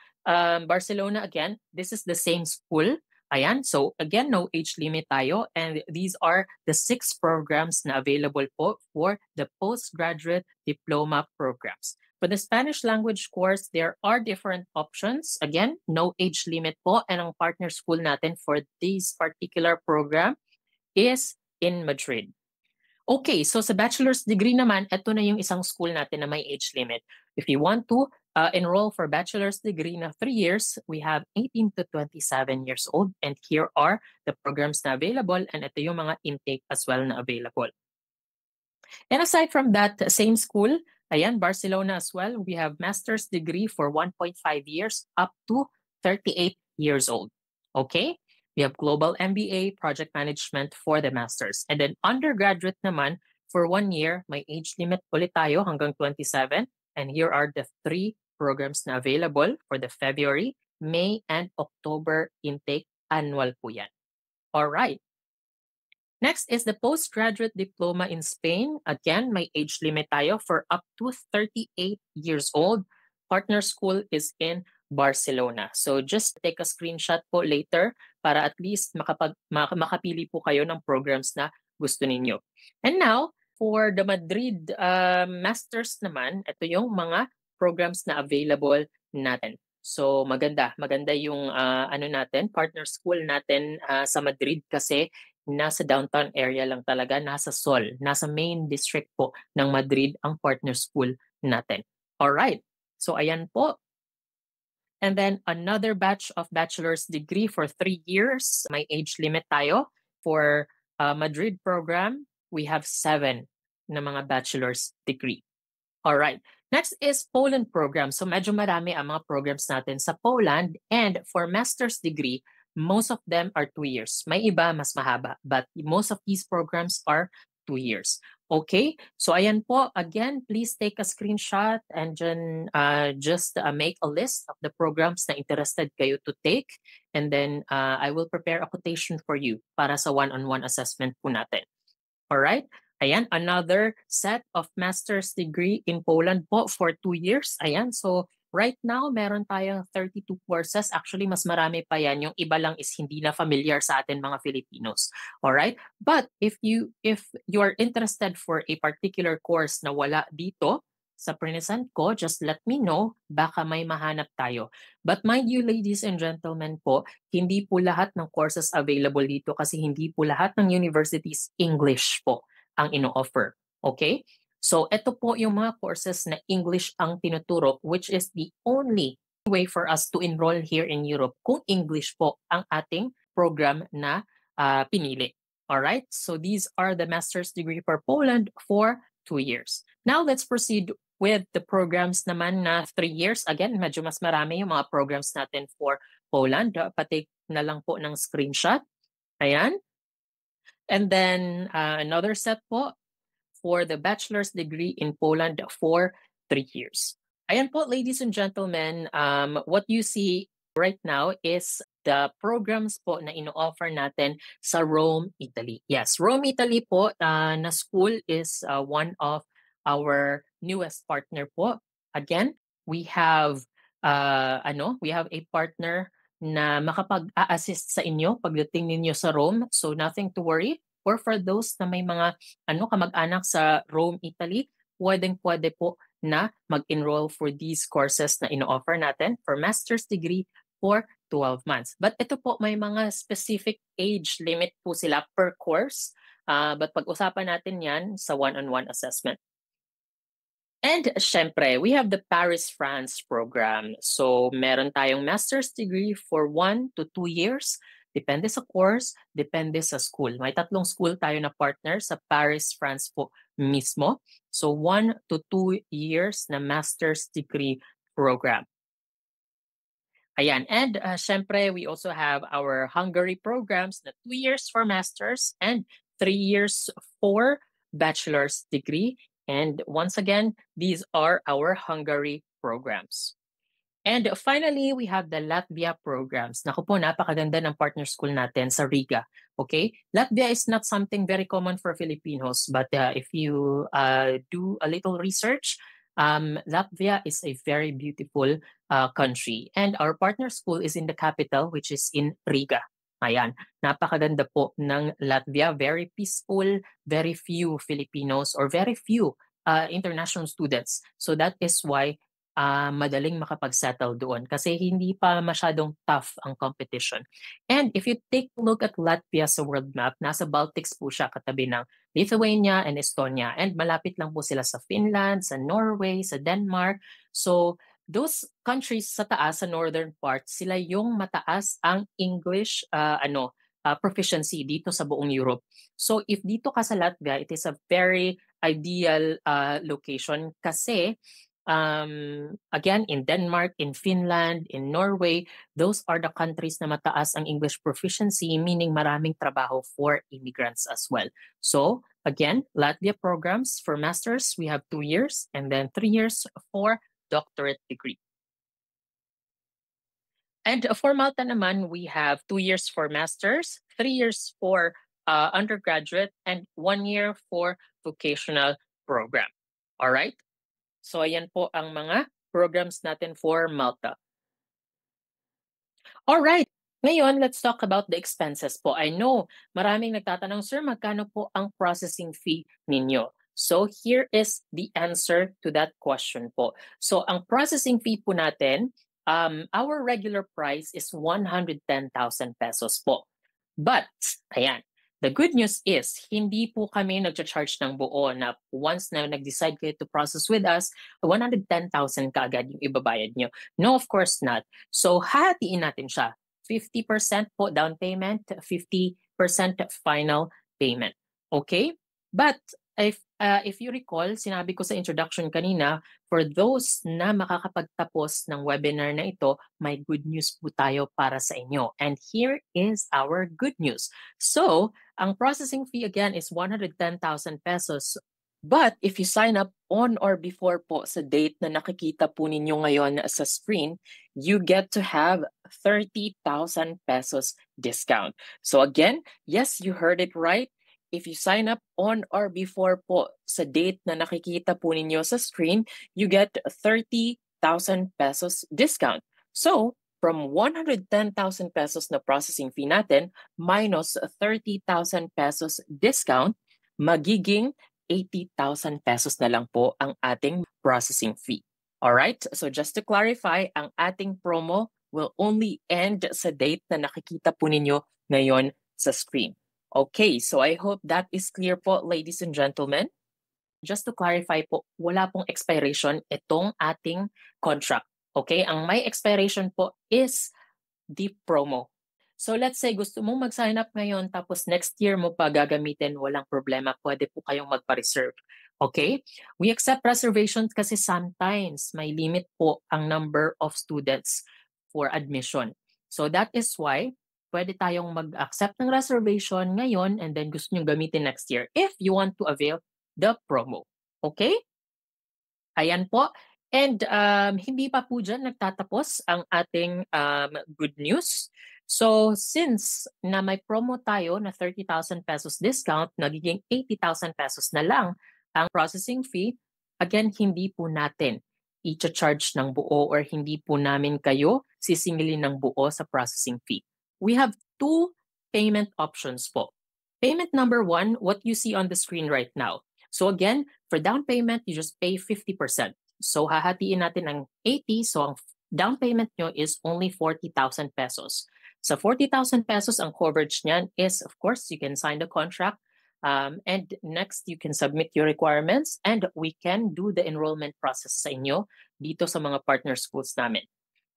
Barcelona. Again, this is the same school. Ayan, so again, no age limit tayo. And these are the 6 programs na available po for the postgraduate diploma programs. For the Spanish language course, there are different options. Again, no age limit po. And ang partner school natin for this particular program is in Madrid. Okay, so sa bachelor's degree naman, ito na yung isang school natin na may age limit. If you want to enroll for bachelor's degree na 3 years, we have 18 to 27 years old. And here are the programs na available. And ito yung mga intake as well na available. And aside from that same school, ayan, Barcelona as well, we have master's degree for 1.5 years up to 38 years old. Okay? We have global MBA, project management for the masters. And then undergraduate naman, for 1 year, may age limit ulit tayo hanggang 27. And here are the 3 programs na available for the February, May and October intake. Annual po yan. Alright. Next is the postgraduate diploma in Spain. Again, may age limit tayo for up to 38 years old. Partner school is in Barcelona. So just take a screenshot po later para at least makapili po kayo ng programs na gusto ninyo. And now, for the Madrid Masters naman, ito yung mga programs na available natin. So maganda yung natin, partner school natin sa Madrid kasi nasa downtown area lang talaga, nasa Sol, nasa main district po ng Madrid ang partner school natin. All right. So ayan po. And then another batch of bachelor's degree for 3 years. May age limit tayo. For Madrid program, we have 7 na mga bachelor's degree. All right. Next is Poland program. So medyo marami ang mga programs natin sa Poland. And for master's degree, most of them are 2 years. May iba mas mahaba, but most of these programs are 2 years. Okay, so ayan po. Again, please take a screenshot and then just make a list of the programs na interested kayo to take. And then I will prepare a quotation for you para sa one-on-one assessment po natin. All right. Ayan, another set of master's degree in Poland po for 2 years. Ayan, so right now, meron tayong 32 courses. Actually, mas marami pa yan. Yung iba lang is hindi na familiar sa atin mga Filipinos. Alright? But if you are interested for a particular course na wala dito sa present ko, just let me know. Baka may mahanap tayo. But mind you, ladies and gentlemen po, hindi po lahat ng courses available dito kasi hindi po lahat ng universities English po ang ino-offer. Okay? So, ito po yung mga courses na English ang tinuturo, which is the only way for us to enroll here in Europe kung English po ang ating program na pinili. Alright? So, these are the master's degree for Poland for 2 years. Now, let's proceed with the programs naman na 3 years. Again, medyo mas marami yung mga programs natin for Poland. Pati na lang po ng screenshot. Ayan. And then, another set po for the bachelor's degree in Poland for 3 years. Ayan po, ladies and gentlemen, what you see right now is the programs po na ino-offer natin sa Rome, Italy. Yes, Rome, Italy po na school is one of our newest partner po. Again, we have a partner na makapag-a-assist sa inyo pagdating ninyo sa Rome. So nothing to worry. Or for those na may mga kamag-anak sa Rome, Italy, pwedeng-pwede po na mag-enroll for these courses na ino-offer natin for master's degree for 12 months. But ito po, may mga specific age limit po sila per course. But pag-usapan natin yan sa one-on-one assessment. And syempre, we have the Paris, France program. So meron tayong master's degree for 1 to 2 years. Depende sa course, depende sa school. May 3 school tayo na partner sa Paris, France po mismo. So 1 to 2 years na master's degree program. Ayan. And syempre, we also have our Hungary programs na 2 years for master's and 3 years for bachelor's degree. And once again, these are our Hungary programs. And finally, we have the Latvia programs. Naku po, napakaganda ng partner school natin sa Riga. Okay? Latvia is not something very common for Filipinos, but if you do a little research, Latvia is a very beautiful country. And our partner school is in the capital, which is in Riga. Ayan, napakaganda po ng Latvia. Very peaceful, very few Filipinos or very few international students. So that is why madaling makapag-settle doon kasi hindi pa masyadong tough ang competition. And if you take a look at Latvia sa world map, nasa Baltics po siya katabi ng Lithuania and Estonia. And malapit lang po sila sa Finland, sa Norway, sa Denmark. So those countries sa taas, sa northern part, sila yung mataas ang English proficiency dito sa buong Europe. So if dito ka sa Latvia, it is a very ideal location kasi again, in Denmark, in Finland, in Norway, those are the countries na mataas ang English proficiency, meaning maraming trabaho for immigrants as well. So again, Latvia programs for masters, we have 2 years and then 3 years for doctorate degree. And for Malta naman, we have 2 years for masters, 3 years for undergraduate, and 1 year for vocational program. All right? So ayan po ang mga programs natin for Malta. All right. Ngayon, let's talk about the expenses po. I know maraming nagtatanong, sir, magkano po ang processing fee ninyo? So here is the answer to that question po. So ang processing fee po natin, our regular price is 110,000 pesos po. But, ayan, the good news is, hindi po kami nag-charge ng buo na once na nag-decide kayo to process with us, 110,000 kaagad yung ibabayad nyo. No, of course not. So, hatiin natin siya. 50% po down payment, 50% final payment. Okay? But, if you recall, sinabi ko sa introduction kanina, for those na makakapagtapos ng webinar na ito, may good news po tayo para sa inyo. And here is our good news. So, ang processing fee again is 110,000 pesos. But if you sign up on or before po sa date na nakikita po ninyo ngayon sa screen, you get to have 30,000 pesos discount. So again, yes, you heard it right. If you sign up on or before po sa date na nakikita po ninyo sa screen, you get 30,000 pesos discount. So, from 110,000 pesos na processing fee natin, minus 30,000 pesos discount, magiging 80,000 pesos na lang po ang ating processing fee. Alright? So just to clarify, ang ating promo will only end sa date na nakikita po ninyo ngayon sa screen. Okay, so I hope that is clear po, ladies and gentlemen. Just to clarify po, wala pong expiration itong ating contract. Okay, ang may expiration po is the promo. So let's say gusto mong mag-sign up ngayon tapos next year mo pa gagamitin, walang problema, pwede po kayong magpa-reserve. Okay? We accept reservations kasi sometimes may limit po ang number of students for admission. So that is why pwede tayong mag-accept ng reservation ngayon and then gusto nyo gamitin next year if you want to avail the promo. Okay? Ayan po. And hindi pa po dyan nagtatapos ang ating good news. So since na may promo tayo na 30,000 pesos discount, nagiging 80,000 pesos na lang ang processing fee, again, hindi po natin i-charge ng buo or hindi po namin kayo sisingilin ng buo sa processing fee. We have two payment options po. Payment number 1, what you see on the screen right now. So again, for down payment, you just pay 50%. So hahatiin natin ng 80, so ang down payment nyo is only 40,000 pesos. Sa 40,000 pesos, ang coverage niyan is, of course, you can sign the contract. And next, you can submit your requirements and we can do the enrollment process sa inyo dito sa mga partner schools namin.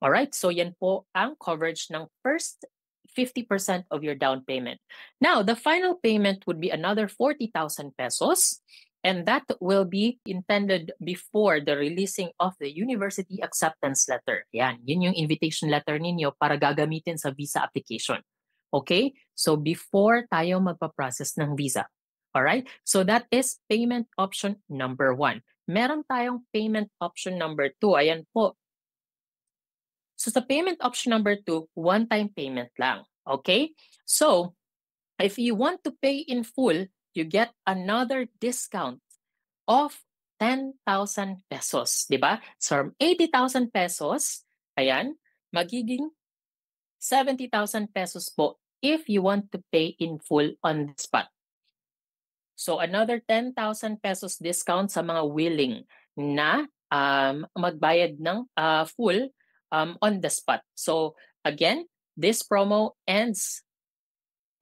Alright, so yan po ang coverage ng first 50% of your down payment. Now, the final payment would be another 40,000 pesos. And that will be intended before the releasing of the university acceptance letter. Yan, yun yung invitation letter ninyo para gagamitin sa visa application. Okay? So before tayo magpa-process ng visa. Alright? So that is payment option number 1. Meron tayong payment option number 2. Ayan po. So sa payment option number 2, one-time payment lang. Okay? So, if you want to pay in full, you get another discount of 10,000 pesos, di ba? So from 80,000 pesos, ayan, magiging 70,000 pesos po if you want to pay in full on the spot. So another 10,000 pesos discount sa mga willing na magbayad ng full on the spot. So again, this promo ends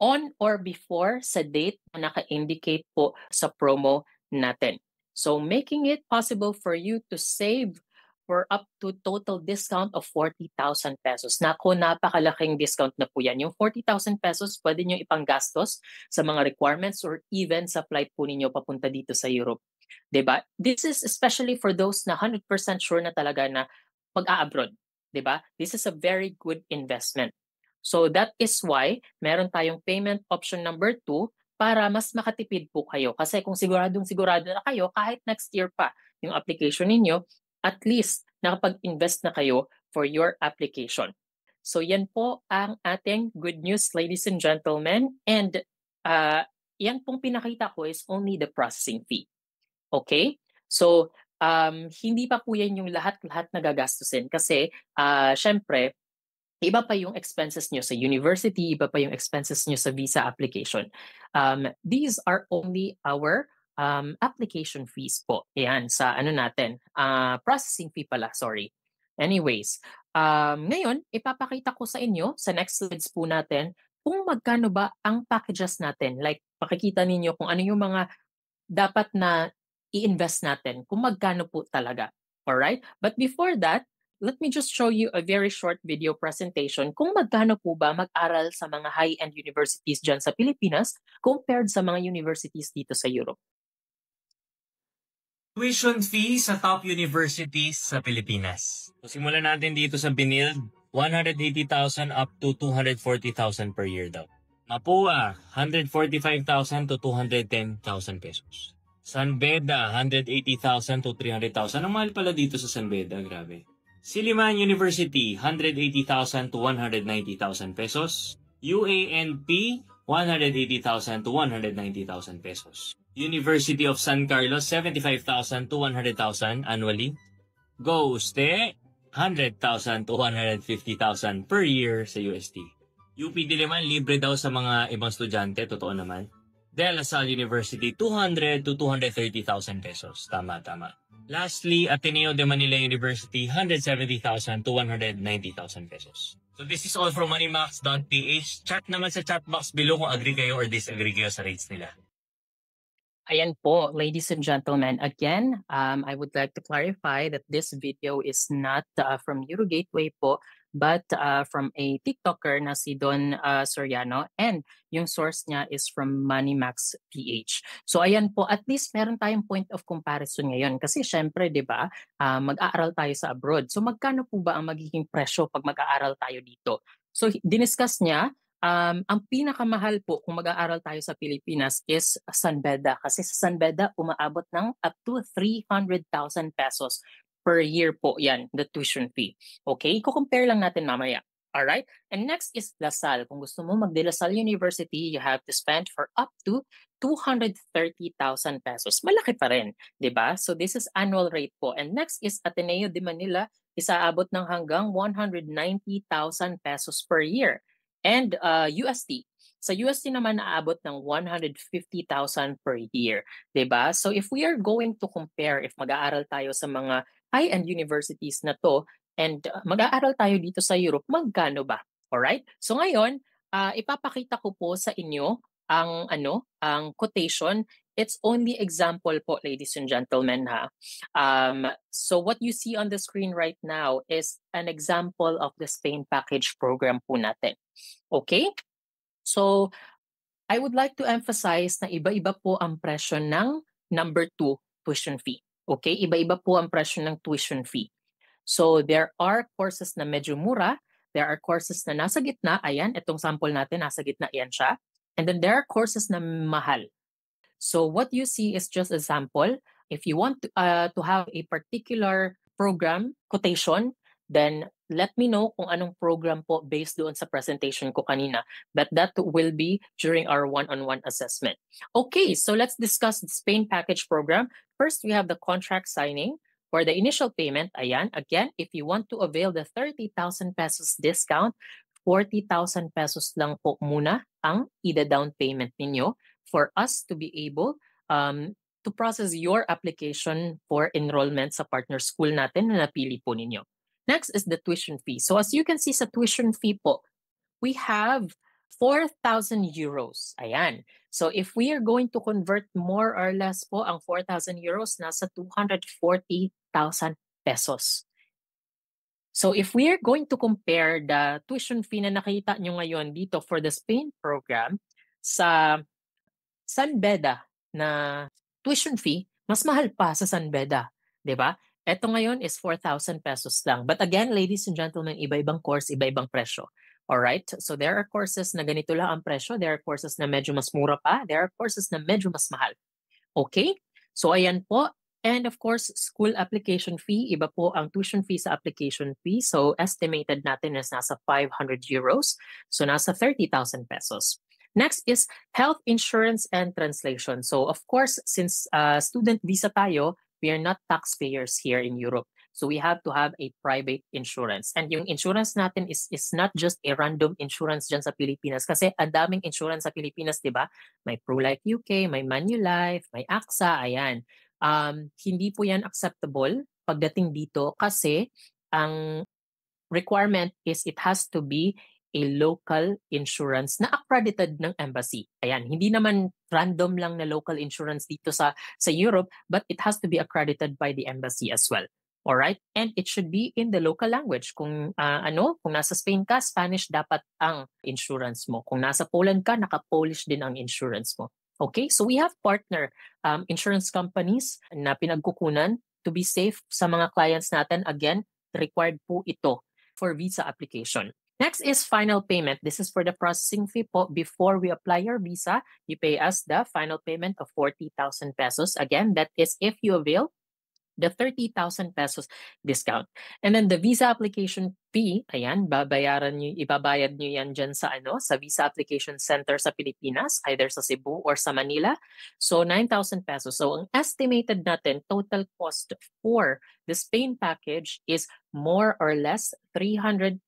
on or before sa date na naka-indicate po sa promo natin. So making it possible for you to save for up to total discount of 40,000 pesos. Naku, napakalaking discount na po yan. Yung 40,000 pesos, pwede nyo ipanggastos sa mga requirements or even sa flight po ninyo papunta dito sa Europe. Diba? This is especially for those na 100% sure na talaga na mag-a-abroad. Diba? This is a very good investment. So that is why meron tayong payment option number 2 para mas makatipid po kayo. Kasi kung siguradong sigurado na kayo, kahit next year pa yung application ninyo, at least nakapag-invest na kayo for your application. So yan po ang ating good news, ladies and gentlemen. And yan pong pinakita ko is only the processing fee. Okay? So, hindi pa po yan yung lahat-lahat na gagastusin kasi syempre, iba pa yung expenses nyo sa university, iba pa yung expenses nyo sa visa application. These are only our application fees po. Yan, sa ano natin, processing fee pala, sorry. Anyways, ngayon, ipapakita ko sa inyo, sa next slides po natin, kung magkano ba ang packages natin. Like, pakikita ninyo kung ano yung mga dapat na i-invest natin, kung magkano po talaga. Alright? But before that, let me just show you a very short video presentation kung magkano po ba mag-aral sa mga high-end universities dyan sa Pilipinas compared sa mga universities dito sa Europe. Tuition fee sa top universities sa Pilipinas. So, simulan natin dito sa Binild, 180,000 up to 240,000 per year daw. Mapua, 145,000 to 210,000 pesos. San Beda, 180,000 to 300,000. Ang mahal pala dito sa San Beda, grabe. Silliman University, 180,000 to 190,000 pesos. UANP, 180,000 to 190,000 pesos. University of San Carlos, 75,000 to 100,000 annually. Go Uste, 100,000 to 150,000 per year sa UST. UP Diliman, libre daw sa mga ibang estudyante, totoo naman. De La Salle University, 200 to 230,000 pesos. Tama. Lastly, Ateneo de Manila University, 170,000 to 190,000 pesos. So this is all from moneymax.ph. Chat naman sa chat box below kung agree kayo or disagree kayo sa rates nila. Ayan po, ladies and gentlemen. Again, I would like to clarify that this video is not from Eurogateway po, but from a TikToker na si Don Soriano, and yung source niya is from MoneyMax.ph. So ayan po, at least meron tayong point of comparison ngayon kasi syempre, 'di ba, mag-aaral tayo sa abroad. So magkano po ba ang magiging presyo pag mag-aaral tayo dito? So diniscuss niya, ang pinakamahal po kung mag-aaral tayo sa Pilipinas is San Beda kasi sa San Beda umaabot ng up to 300,000 pesos per year po yan, the tuition fee. Okay? Ko-compare lang natin mamaya. Alright? And next is La Salle. Kung gusto mo mag-De La Salle University, you have to spend for up to 230,000 pesos. Malaki pa rin, di ba? So this is annual rate po. And next is Ateneo de Manila, isaabot ng hanggang 190,000 pesos per year. And UST. Sa UST naman naaabot ng 150,000 per year. Diba? So if we are going to compare, if mag-aaral tayo sa mga high-end universities na to, and mag-aaral tayo dito sa Europe, magkano ba? Alright? So ngayon, ipapakita ko po sa inyo ang quotation. It's only example po, ladies and gentlemen, ha. So what you see on the screen right now is an example of the Spain package program po natin. Okay? So I would like to emphasize na iba-iba po ang presyo ng number 2 tuition fee. Okay? Iba-iba po ang presyo ng tuition fee. So there are courses na medyo mura, there are courses na nasa gitna, ayan, itong sample natin, nasa gitna yan siya. And then there are courses na mahal. So what you see is just a sample. If you want to have a particular program quotation, then let me know kung anong program po based doon sa presentation ko kanina. But that will be during our one-on-one assessment. Okay, so let's discuss the Spain package program. First, we have the contract signing. For the initial payment, ayan, again, if you want to avail the 30,000 pesos discount, 40,000 pesos lang po muna ang ida-down payment ninyo for us to be able to process your application for enrollment sa partner school natin na napili po ninyo. Next is the tuition fee. So as you can see sa tuition fee po, we have 4,000 euros. Ayan. So if we are going to convert more or less po, ang 4,000 euros nasa 240,000 pesos. So if we are going to compare the tuition fee na nakita nyo ngayon dito for the Spain program sa San Beda na tuition fee, mas mahal pa sa San Beda. Diba? Ito ngayon is 4,000 pesos lang. But again, ladies and gentlemen, iba-ibang course, iba-ibang presyo. Alright? So there are courses na ganito lang ang presyo. There are courses na medyo mas mura pa. There are courses na medyo mas mahal. Okay? So ayan po. And of course, school application fee, iba po ang tuition fee sa application fee. So estimated natin is nasa 500 euros. So nasa 30,000 pesos. Next is health insurance and translation. So of course, since student visa tayo, we are not taxpayers here in Europe. So we have to have a private insurance. And yung insurance natin is not just a random insurance dyan sa Pilipinas. Kasi ang daming insurance sa Pilipinas, di ba? May ProLife UK, may Manulife, may AXA, ayan. Hindi po yan acceptable pagdating dito kasi ang requirement is it has to be a local insurance na accredited ng embassy. Ayan, hindi naman random lang na local insurance dito sa Europe, but it has to be accredited by the embassy as well. All right? And it should be in the local language. Kung kung nasa Spain ka, Spanish dapat ang insurance mo. Kung nasa Poland ka, naka-Polish din ang insurance mo. Okay? So we have partner insurance companies na pinagkukunan to be safe sa mga clients natin. Again, required po ito for visa application. Next is final payment. This is for the processing fee po. Before we apply your visa, you pay us the final payment of 40,000 pesos. Again, that is if you avail the 30,000 pesos discount. And then the visa application fee, ayan, ibabayad nyo yan dyan sa visa application center sa Pilipinas, either sa Cebu or sa Manila. So 9,000 pesos. So ang estimated natin total cost for the Spain package is more or less 389,000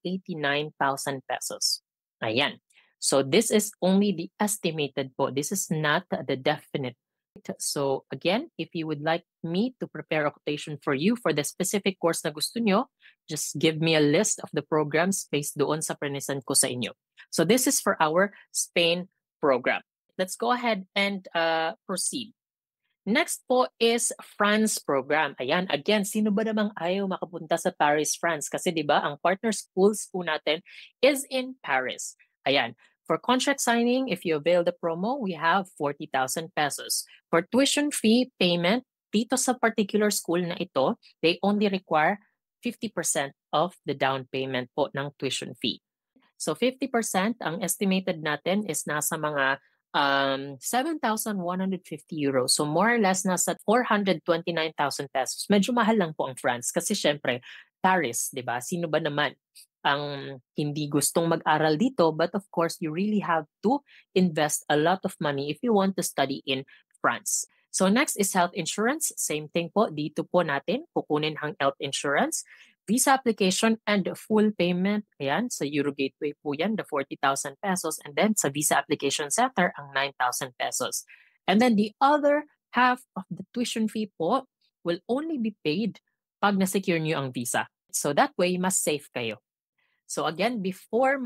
pesos. Ayan. So this is only the estimated po. This is not the definite. So again, if you would like me to prepare a quotation for you for the specific course na gusto nyo, just give me a list of the programs based doon sa prinisan ko sa inyo. So this is for our Spain program. Let's go ahead and proceed. Next po is France program. Ayan, again, sino ba namang ayaw makapunta sa Paris, France? Kasi di ba ang partner schools po natin is in Paris. Ayan. For contract signing, if you avail the promo, we have 40,000 pesos. For tuition fee payment, dito sa particular school na ito, they only require 50% of the down payment po ng tuition fee. So 50%, ang estimated natin is nasa mga 7,150 euros. So more or less nasa 429,000 pesos. Medyo mahal lang po ang France kasi syempre, Paris, di ba? Sino ba naman ang hindi gustong mag-aral dito, but of course, you really have to invest a lot of money if you want to study in France. So next is health insurance. Same thing po, dito po natin kukunin ang health insurance, visa application, and full payment. Ayan, sa Euro Gateway po yan, the 40,000 pesos. And then sa visa application center, ang 9,000 pesos. And then the other half of the tuition fee po will only be paid pag na-secure nyo ang visa. So that way, mas safe kayo. So again, before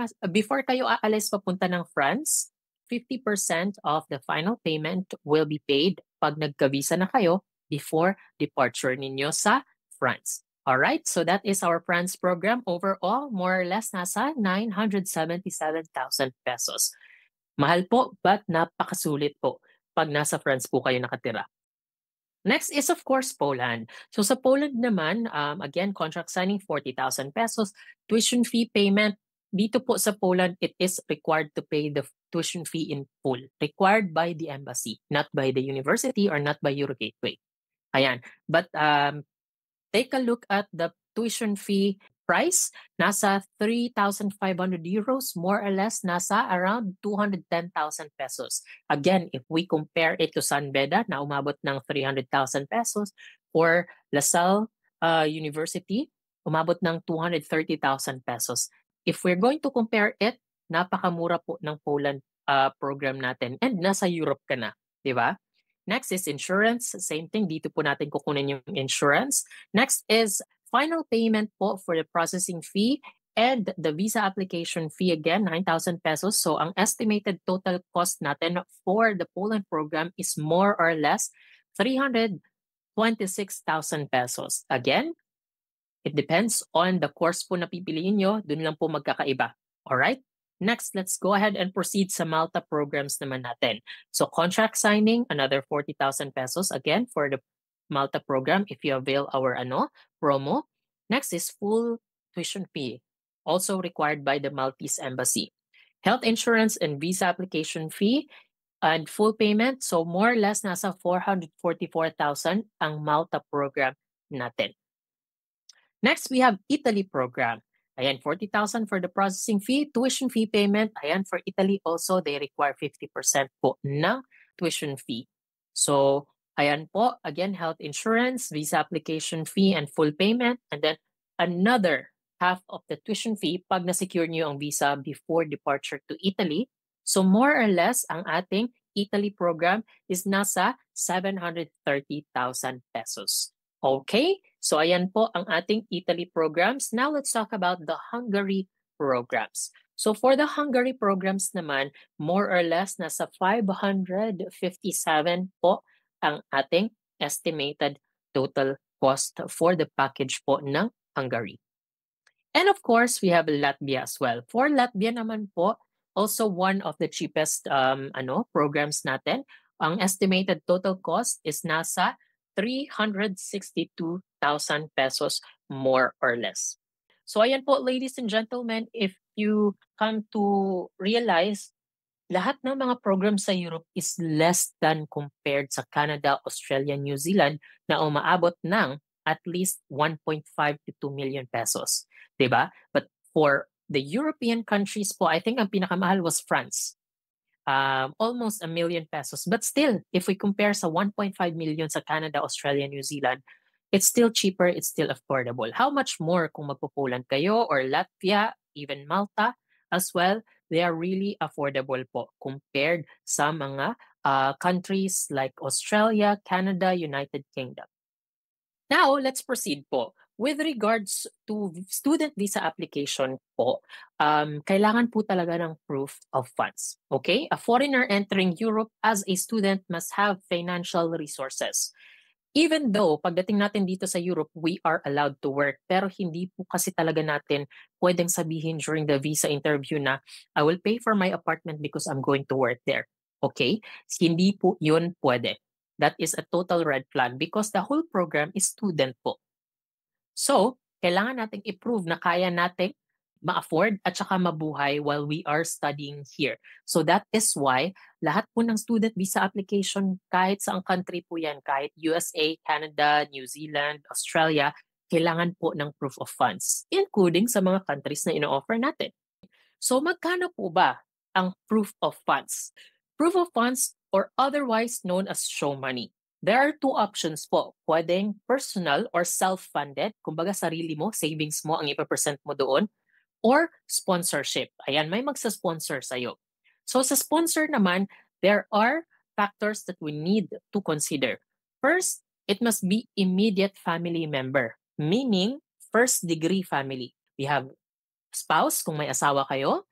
kayo aalis papunta ng France, 50% of the final payment will be paid pag nagka-visa na kayo before departure ninyo sa France. All right, so that is our France program. Overall, more or less nasa 977,000 pesos. Mahal po, but napakasulit po pag nasa France po kayo nakatira. Next is, of course, Poland. So sa Poland naman, again, contract signing, 40,000 pesos. Tuition fee payment, dito po sa Poland, it is required to pay the tuition fee in full. Required by the embassy, not by the university or not by Euro Gateway. Ayan. But take a look at the tuition fee price. Nasa 3,500 euros, more or less, nasa around 210,000 pesos. Again, if we compare it to San Beda, na umabot ng 300,000 pesos, or LaSalle University, umabot ng 230,000 pesos. If we're going to compare it, napakamura po ng Poland program natin, and nasa Europe ka na, di ba? Next is insurance. Same thing, dito po natin kukunin yung insurance. Next is final payment po for the processing fee and the visa application fee, again, 9,000 pesos. So ang estimated total cost natin for the Poland program is more or less 326,000 pesos. Again, it depends on the course po na pipiliin nyo. Dun lang po magkakaiba. Alright? Next, let's go ahead and proceed sa Malta programs naman natin. So contract signing, another 40,000 pesos. Again, for the Malta program, if you avail our promo. Next is full tuition fee, also required by the Maltese embassy. Health insurance and visa application fee, And full payment, so more or less nasa 444,000 ang Malta program natin. Next, we have Italy program. Ayan, 40,000 for the processing fee, tuition fee payment. Ayan, for Italy also, they require 50% po ng tuition fee. So, ayan po, again, health insurance, visa application fee, and full payment. And then another half of the tuition fee pag na-secure niyo ang visa before departure to Italy. So more or less, ang ating Italy program is nasa 730,000 pesos. Okay, so ayan po ang ating Italy programs. Now let's talk about the Hungary programs. So for the Hungary programs naman, more or less nasa 557 po ang ating estimated total cost for the package po ng Hungary. And of course, we have Latvia as well. For Latvia naman po, also one of the cheapest programs natin. Ang estimated total cost is nasa 362,000 pesos more or less. So ayan po, ladies and gentlemen, if you come to realize, lahat ng mga programs sa Europe is less than compared sa Canada, Australia, New Zealand na umaabot ng at least 1.5 to 2 million pesos. Diba? But for the European countries po, I think ang pinakamahal was France. Almost 1 million pesos. But still, if we compare sa 1.5 million sa Canada, Australia, New Zealand, it's still cheaper, it's still affordable. How much more kung magpo-Poland kayo or Latvia, even Malta as well, they are really affordable po compared sa mga countries like Australia, Canada, United Kingdom. Now, let's proceed po. With regards to student visa application po, kailangan po talaga ng proof of funds. Okay? A foreigner entering Europe as a student must have financial resources. Even though, pagdating natin dito sa Europe, we are allowed to work, pero hindi po kasi talaga natin pwedeng sabihin during the visa interview na, I will pay for my apartment because I'm going to work there. Okay? Hindi po yun pwede. That is a total red flag because the whole program is student po. So, kailangan nating i-prove na kaya nating ma-afford at saka mabuhay while we are studying here. So that is why lahat po ng student visa application, kahit saang country po yan, kahit USA, Canada, New Zealand, Australia, kailangan po ng proof of funds, including sa mga countries na ino-offer natin. So magkano po ba ang proof of funds? Proof of funds, or otherwise known as show money. There are two options po. Pwedeng personal or self-funded, kumbaga sarili mo, savings mo ang ipapresent mo doon, or sponsorship. Ayan, may magsa-sponsor sa'yo. So sa sponsor naman, there are factors that we need to consider. First, it must be immediate family member, meaning first degree family. We have spouse, kung may asawa kayo,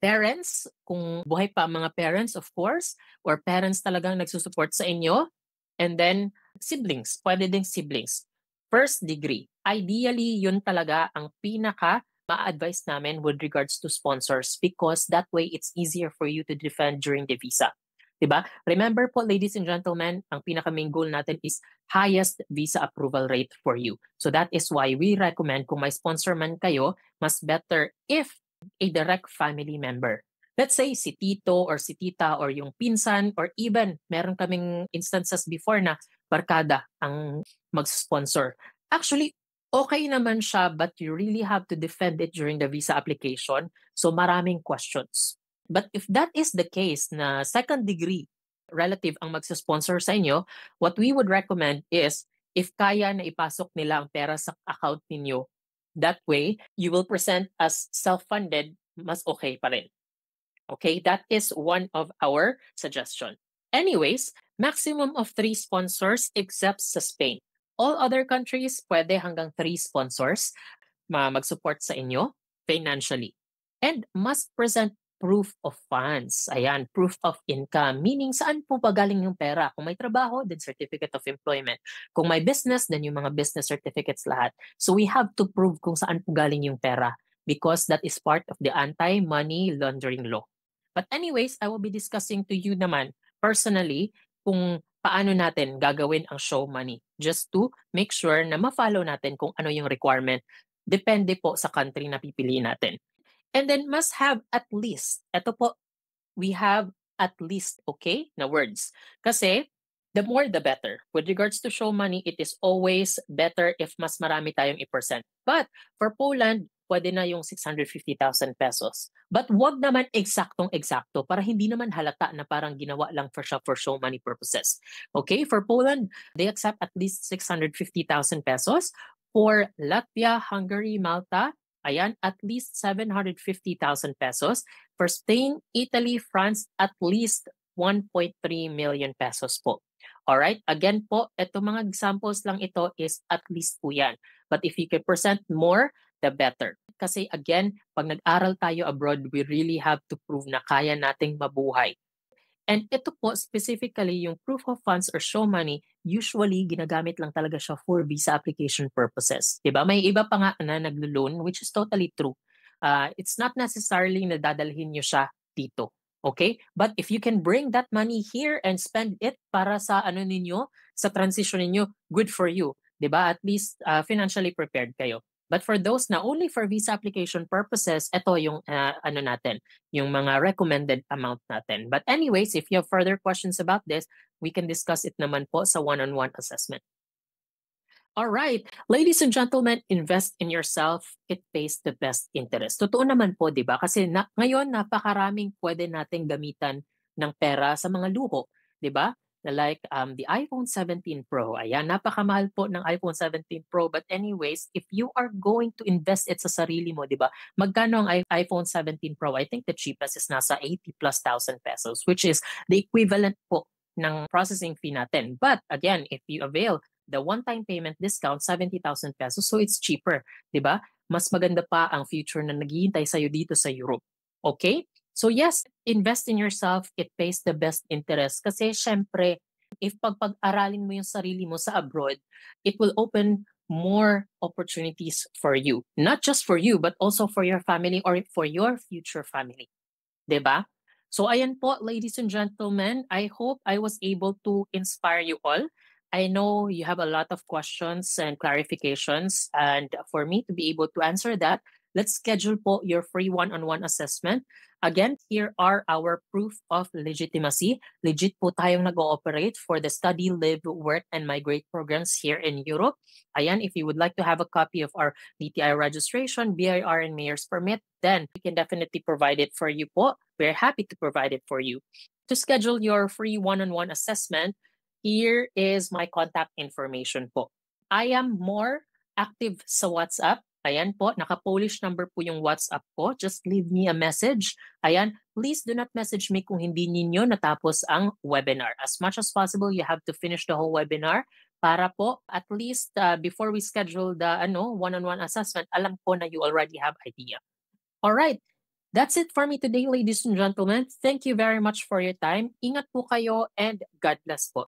parents, kung buhay pa ang mga parents, of course, or parents talagang nagsusupport sa inyo, and then siblings, pwede ding siblings. First degree. Ideally, yun talaga ang pinaka ma-advise namin with regards to sponsors because that way it's easier for you to defend during the visa. Diba? Remember po, ladies and gentlemen, ang pinaka-main goal natin is highest visa approval rate for you. So that is why we recommend kung may sponsor man kayo, mas better if a direct family member. Let's say si tito or si tita or yung pinsan or even meron kaming instances before na barkada ang mag-sponsor. Actually, okay naman siya but you really have to defend it during the visa application. So maraming questions. But if that is the case na second degree relative ang magsa-sponsor sa inyo, what we would recommend is if kaya na ipasok nila ang pera sa account ninyo, that way you will present as self-funded, mas okay pa rin. Okay, that is one of our suggestion. Anyways, maximum of 3 sponsors except sa Spain. All other countries, pwede hanggang 3 sponsors mag-support sa inyo financially. And must present proof of funds. Ayan, proof of income. Meaning, saan po ba galing yung pera? Kung may trabaho, then certificate of employment. Kung may business, then yung mga business certificates lahat. So we have to prove kung saan po galing yung pera because that is part of the anti-money laundering law. But anyways, I will be discussing to you naman personally kung paano natin gagawin ang show money just to make sure na ma-follow natin kung ano yung requirement. Depende po sa country na pipiliin natin. And then must have at least, ito po, we have at least, okay, na words. Kasi, the more the better. With regards to show money, it is always better if mas marami tayong i-percent. But for Poland, pwede na yung 650,000 pesos. But wag naman eksaktong-eksakto para hindi naman halata na parang ginawa lang for show money purposes. Okay, for Poland, they accept at least 650,000 pesos. For Latvia, Hungary, Malta, ayan, at least 750,000 pesos. For Spain, Italy, France, at least 1.3 million pesos po. Alright, again po, ito mga examples lang ito is at least po yan. But if you can present more, the better. Kasi again, pag nag-aral tayo abroad, we really have to prove na kaya nating mabuhay. And ito po, specifically, yung proof of funds or show money, usually ginagamit lang talaga siya for visa application purposes. Diba? May iba pa nga na naglo-loan, which is totally true. It's not necessarily na dadalhin nyo siya dito. Okay? But if you can bring that money here and spend it para sa ano ninyo, sa transition ninyo, good for you. Diba? At least financially prepared kayo. But for those na only for visa application purposes, ito yung ano natin, yung mga recommended amount natin. But anyways, if you have further questions about this, we can discuss it naman po sa one-on-one assessment. All right, ladies and gentlemen, invest in yourself. It pays the best interest. Totoo naman po, di ba? Kasi ngayon, napakaraming pwede nating gamitan ng pera sa mga luho, di ba? Like the iPhone 17 Pro. Ayan, napakamahal po ng iPhone 17 Pro. But anyways, if you are going to invest it sa sarili mo, di ba? Magkano ang iPhone 17 Pro? I think the cheapest is nasa 80,000+ pesos, which is the equivalent po ng processing fee natin. But again, if you avail the one-time payment discount, 70,000 pesos, so it's cheaper, di ba? Mas maganda pa ang future na naghihintay sa'yo dito sa Europe. Okay? So yes, invest in yourself. It pays the best interest. Kasi syempre, if pag-aralin mo yung sarili mo sa abroad, it will open more opportunities for you. Not just for you, but also for your family or for your future family. Diba? So ayan po, ladies and gentlemen, I hope I was able to inspire you all. I know you have a lot of questions and clarifications, and for me to be able to answer that, let's schedule po your free one-on-one assessment. Again, here are our proof of legitimacy. Legit po tayong nag-ooperate for the study, live, work, and migrate programs here in Europe. Ayan, if you would like to have a copy of our DTI registration, BIR, and Mayor's Permit, then we can definitely provide it for you po. We're happy to provide it for you. To schedule your free one-on-one assessment, here is my contact information po. I am more active sa WhatsApp. Ayan po, naka-Polish number po yung WhatsApp ko. Just leave me a message. Ayan, please do not message me kung hindi ninyo natapos ang webinar. As much as possible, you have to finish the whole webinar para po at least before we schedule the one-on-one assessment, alam ko na you already have idea. All right. That's it for me today, ladies and gentlemen. Thank you very much for your time. Ingat po kayo and God bless po.